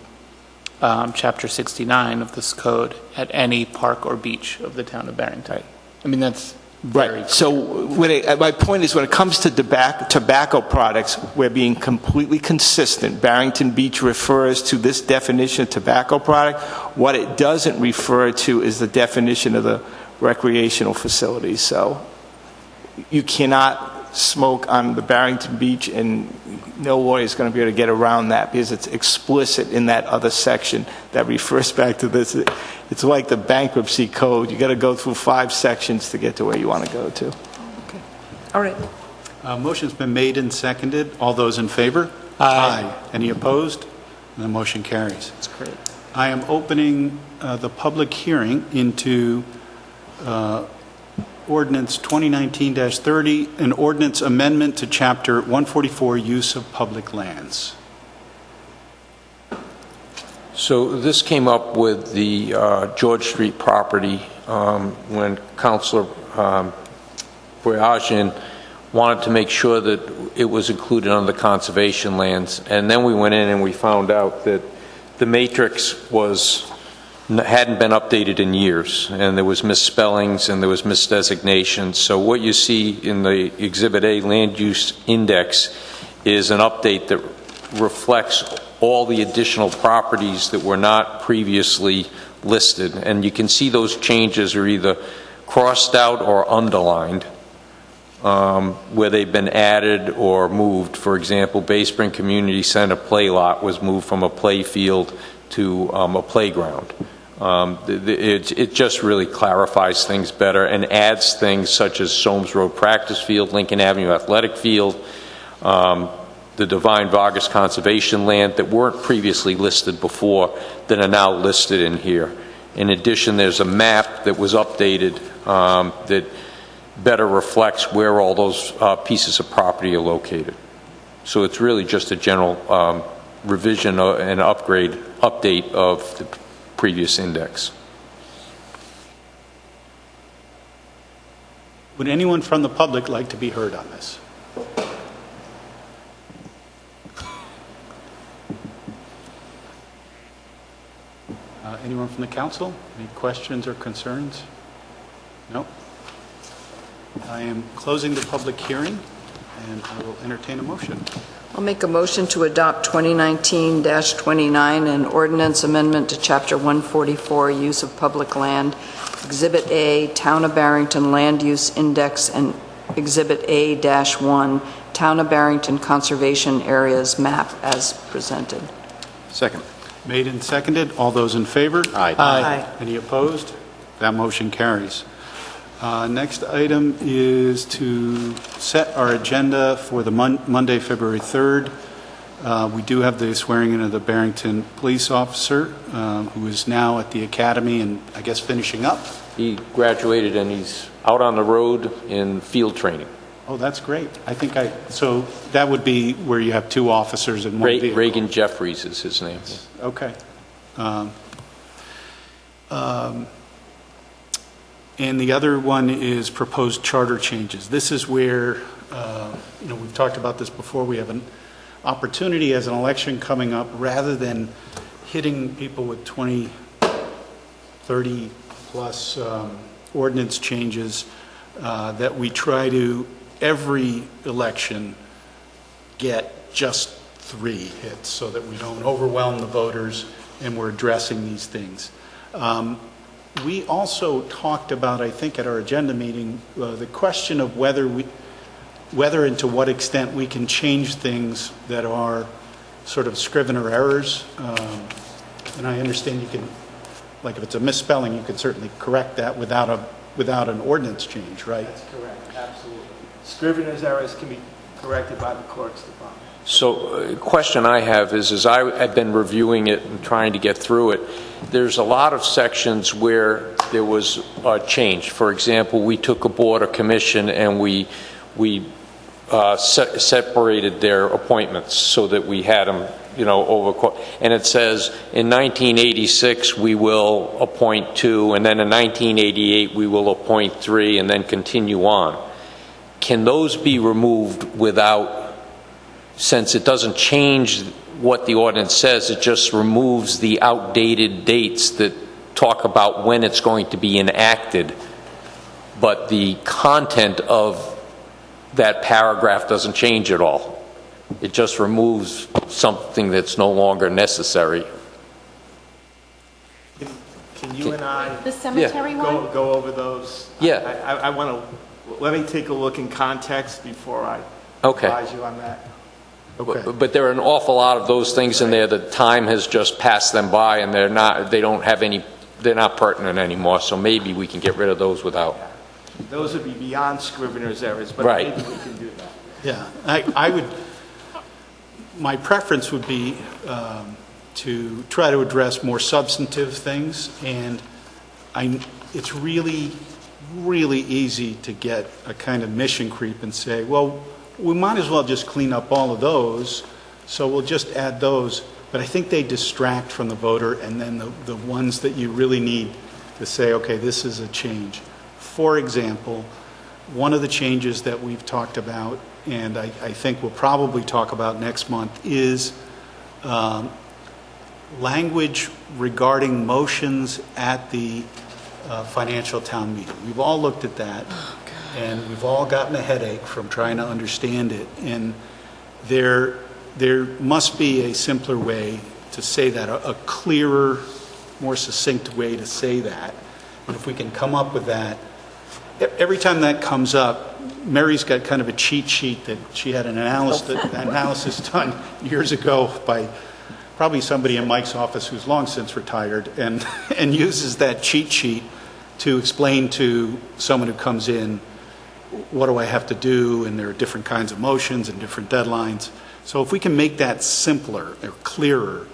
A: Chapter 69 of this code at any park or beach of the town of Barrington. I mean, that's
F: Right. So my point is, when it comes to tobacco products, we're being completely consistent. Barrington Beach refers to this definition of tobacco product. What it doesn't refer to is the definition of the recreational facilities. So you cannot smoke on the Barrington Beach, and no lawyer is going to be able to get around that because it's explicit in that other section that refers back to this. It's like the bankruptcy code. You got to go through 5 sections to get to where you want to go to.
D: Okay. All right.
B: Motion's been made and seconded. All those in favor? Aye. Any opposed? And the motion carries.
F: That's great.
B: I am opening the public hearing into Ordinance 2019-30, an ordinance amendment to Chapter 144, Use of Public Lands.
C: So this came up with the George Street property when Councilor Boyajian wanted to make sure that it was included on the conservation lands. And then we went in and we found out that the matrix hadn't been updated in years, and there was misspellings and there was misdesignations. So what you see in the Exhibit A Land Use Index is an update that reflects all the additional properties that were not previously listed. And you can see those changes are either crossed out or underlined where they've been added or moved. For example, Bay Spring Community Center play lot was moved from a play field to a playground. It just really clarifies things better and adds things such as Soames Road Practice Field, Lincoln Avenue Athletic Field, the Divine Vargas Conservation Land that weren't previously listed before that are now listed in here. In addition, there's a map that was updated that better reflects where all those pieces of property are located. So it's really just a general revision and update of the previous index.
B: Would anyone from the public like to be heard on this? Anyone from the council? Any questions or concerns? No? I am closing the public hearing, and I will entertain a motion.
D: I'll make a motion to adopt 2019-29, an ordinance amendment to Chapter 144, Use of Public Land, Exhibit A, Town of Barrington Land Use Index, and Exhibit A-1, Town of Barrington Conservation Areas Map as presented.
E: Second.
B: Made and seconded. All those in favor?
E: Aye.
D: Aye.
B: Any opposed? That motion carries. Next item is to set our agenda for the Monday, February 3rd. We do have the swearing in of the Barrington police officer, who is now at the academy and I guess finishing up.
C: He graduated and he's out on the road in field training.
B: Oh, that's great. So that would be where you have 2 officers in one vehicle.
C: Reagan Jeffries is his name.
B: Okay. And the other one is proposed charter changes. This is where, we've talked about this before, we have an opportunity as an election coming up, rather than hitting people with 20, 30 plus ordinance changes, that we try to, every election, get just 3 hits so that we don't overwhelm the voters and we're addressing these things. We also talked about, I think at our agenda meeting, the question of whether and to what extent we can change things that are sort of scrivener errors. And I understand you can, like if it's a misspelling, you can certainly correct that without an ordinance change, right?
F: That's correct, absolutely. Scrivener's errors can be corrected by the clerk's department.
C: So a question I have is, as I've been reviewing it and trying to get through it, there's a lot of sections where there was a change. For example, we took a board or commission and we separated their appointments so that we had them, over. And it says in 1986 we will appoint 2, and then in 1988 we will appoint 3, and then continue on. Can those be removed without, since it doesn't change what the ordinance says, it just removes the outdated dates that talk about when it's going to be enacted? but the content of that paragraph doesn't change at all. It just removes something that's no longer necessary.
F: Can you and I
J: The cemetery one?
F: go over those?
C: Yeah.
F: I want to, let me take a look in context before I
C: Okay.
F: advise you on that.
B: Okay.
C: But there are an awful lot of those things in there that time has just passed them by, and they're not pertinent anymore, so maybe we can get rid of those without.
F: Those would be beyond Scrivener's errors, but
C: Right.
F: maybe we can do that.
B: Yeah, I would, my preference would be to try to address more substantive things, and it's really, really easy to get a kind of mission creep and say, well, we might as well just clean up all of those, so we'll just add those. But I think they distract from the voter, and then the ones that you really need to say, okay, this is a change. For example, one of the changes that we've talked about, and I think we'll probably talk about next month, is language regarding motions at the financial town meeting. We've all looked at that, and we've all gotten a headache from trying to understand it. And there must be a simpler way to say that, a clearer, more succinct way to say that. And if we can come up with that, every time that comes up, Mary's got kind of a cheat sheet that she had an analysis done years ago by probably somebody in Mike's office who's long since retired, and uses that cheat sheet to explain to someone who comes in, what do I have to do, and there are different kinds of motions and different deadlines. So if we can make that simpler or clearer,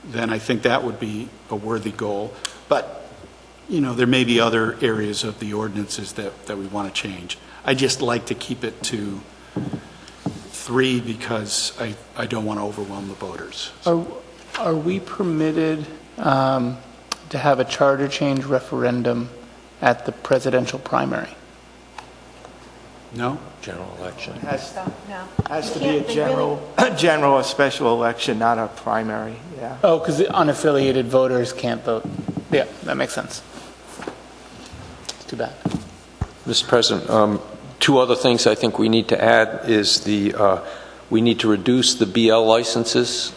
B: then I think that would be a worthy goal. But, you know, there may be other areas of the ordinances that we want to change. I just like to keep it to 3 because I don't want to overwhelm the voters.
A: Are we permitted to have a charter change referendum at the presidential primary?
B: No?
C: General election.
F: Has
I: to be a general or special election, not a primary, yeah.
A: Oh, because unaffiliated voters can't vote. Yeah, that makes sense. It's too bad.
C: Mr. President, 2 other things I think we need to add is we need to reduce the BL licenses.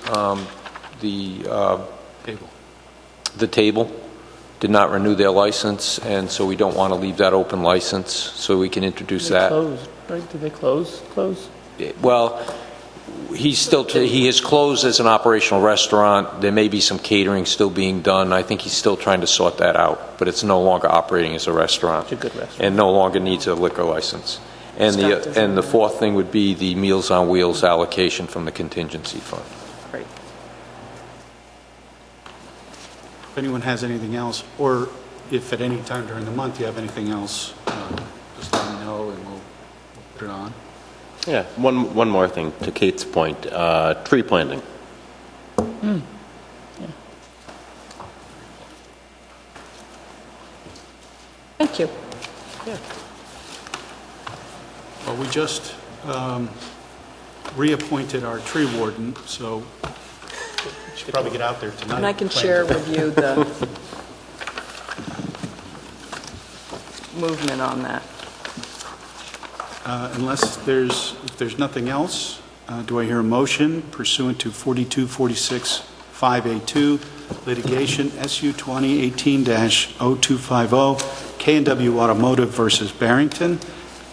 C: The table did not renew their license, and so we don't want to leave that open license, so we can introduce that.
A: Closed, right? Did they close?
C: Well, he is closed as an operational restaurant. There may be some catering still being done. I think he's still trying to sort that out, but it's no longer operating as a restaurant.
A: It's a good restaurant.
C: And no longer needs a liquor license. And the 4th thing would be the Meals on Wheels allocation from the contingency fund.
A: Great.
B: If anyone has anything else, or if at any time during the month you have anything else, just let me know and we'll put it on.
E: Yeah, one more thing to Kate's point, tree planting.
A: Yeah.
D: Thank you.
B: Well, we just reappointed our tree warden, so we should probably get out there tonight.
D: And I can share with you the movement on that.
B: Unless if there's nothing else, do I hear a motion pursuant to 42465A2 litigation SU 2018-0250 K&W Automotive versus Barrington,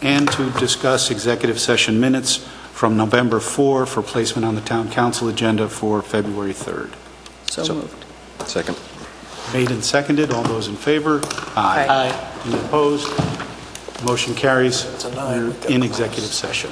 B: and to discuss executive session minutes from November 4 for placement on the town council agenda for February 3rd.
D: So moved.
N: Second.
B: Made and seconded. All those in favor?
D: Aye.
B: Any opposed? Motion carries. We're in executive session.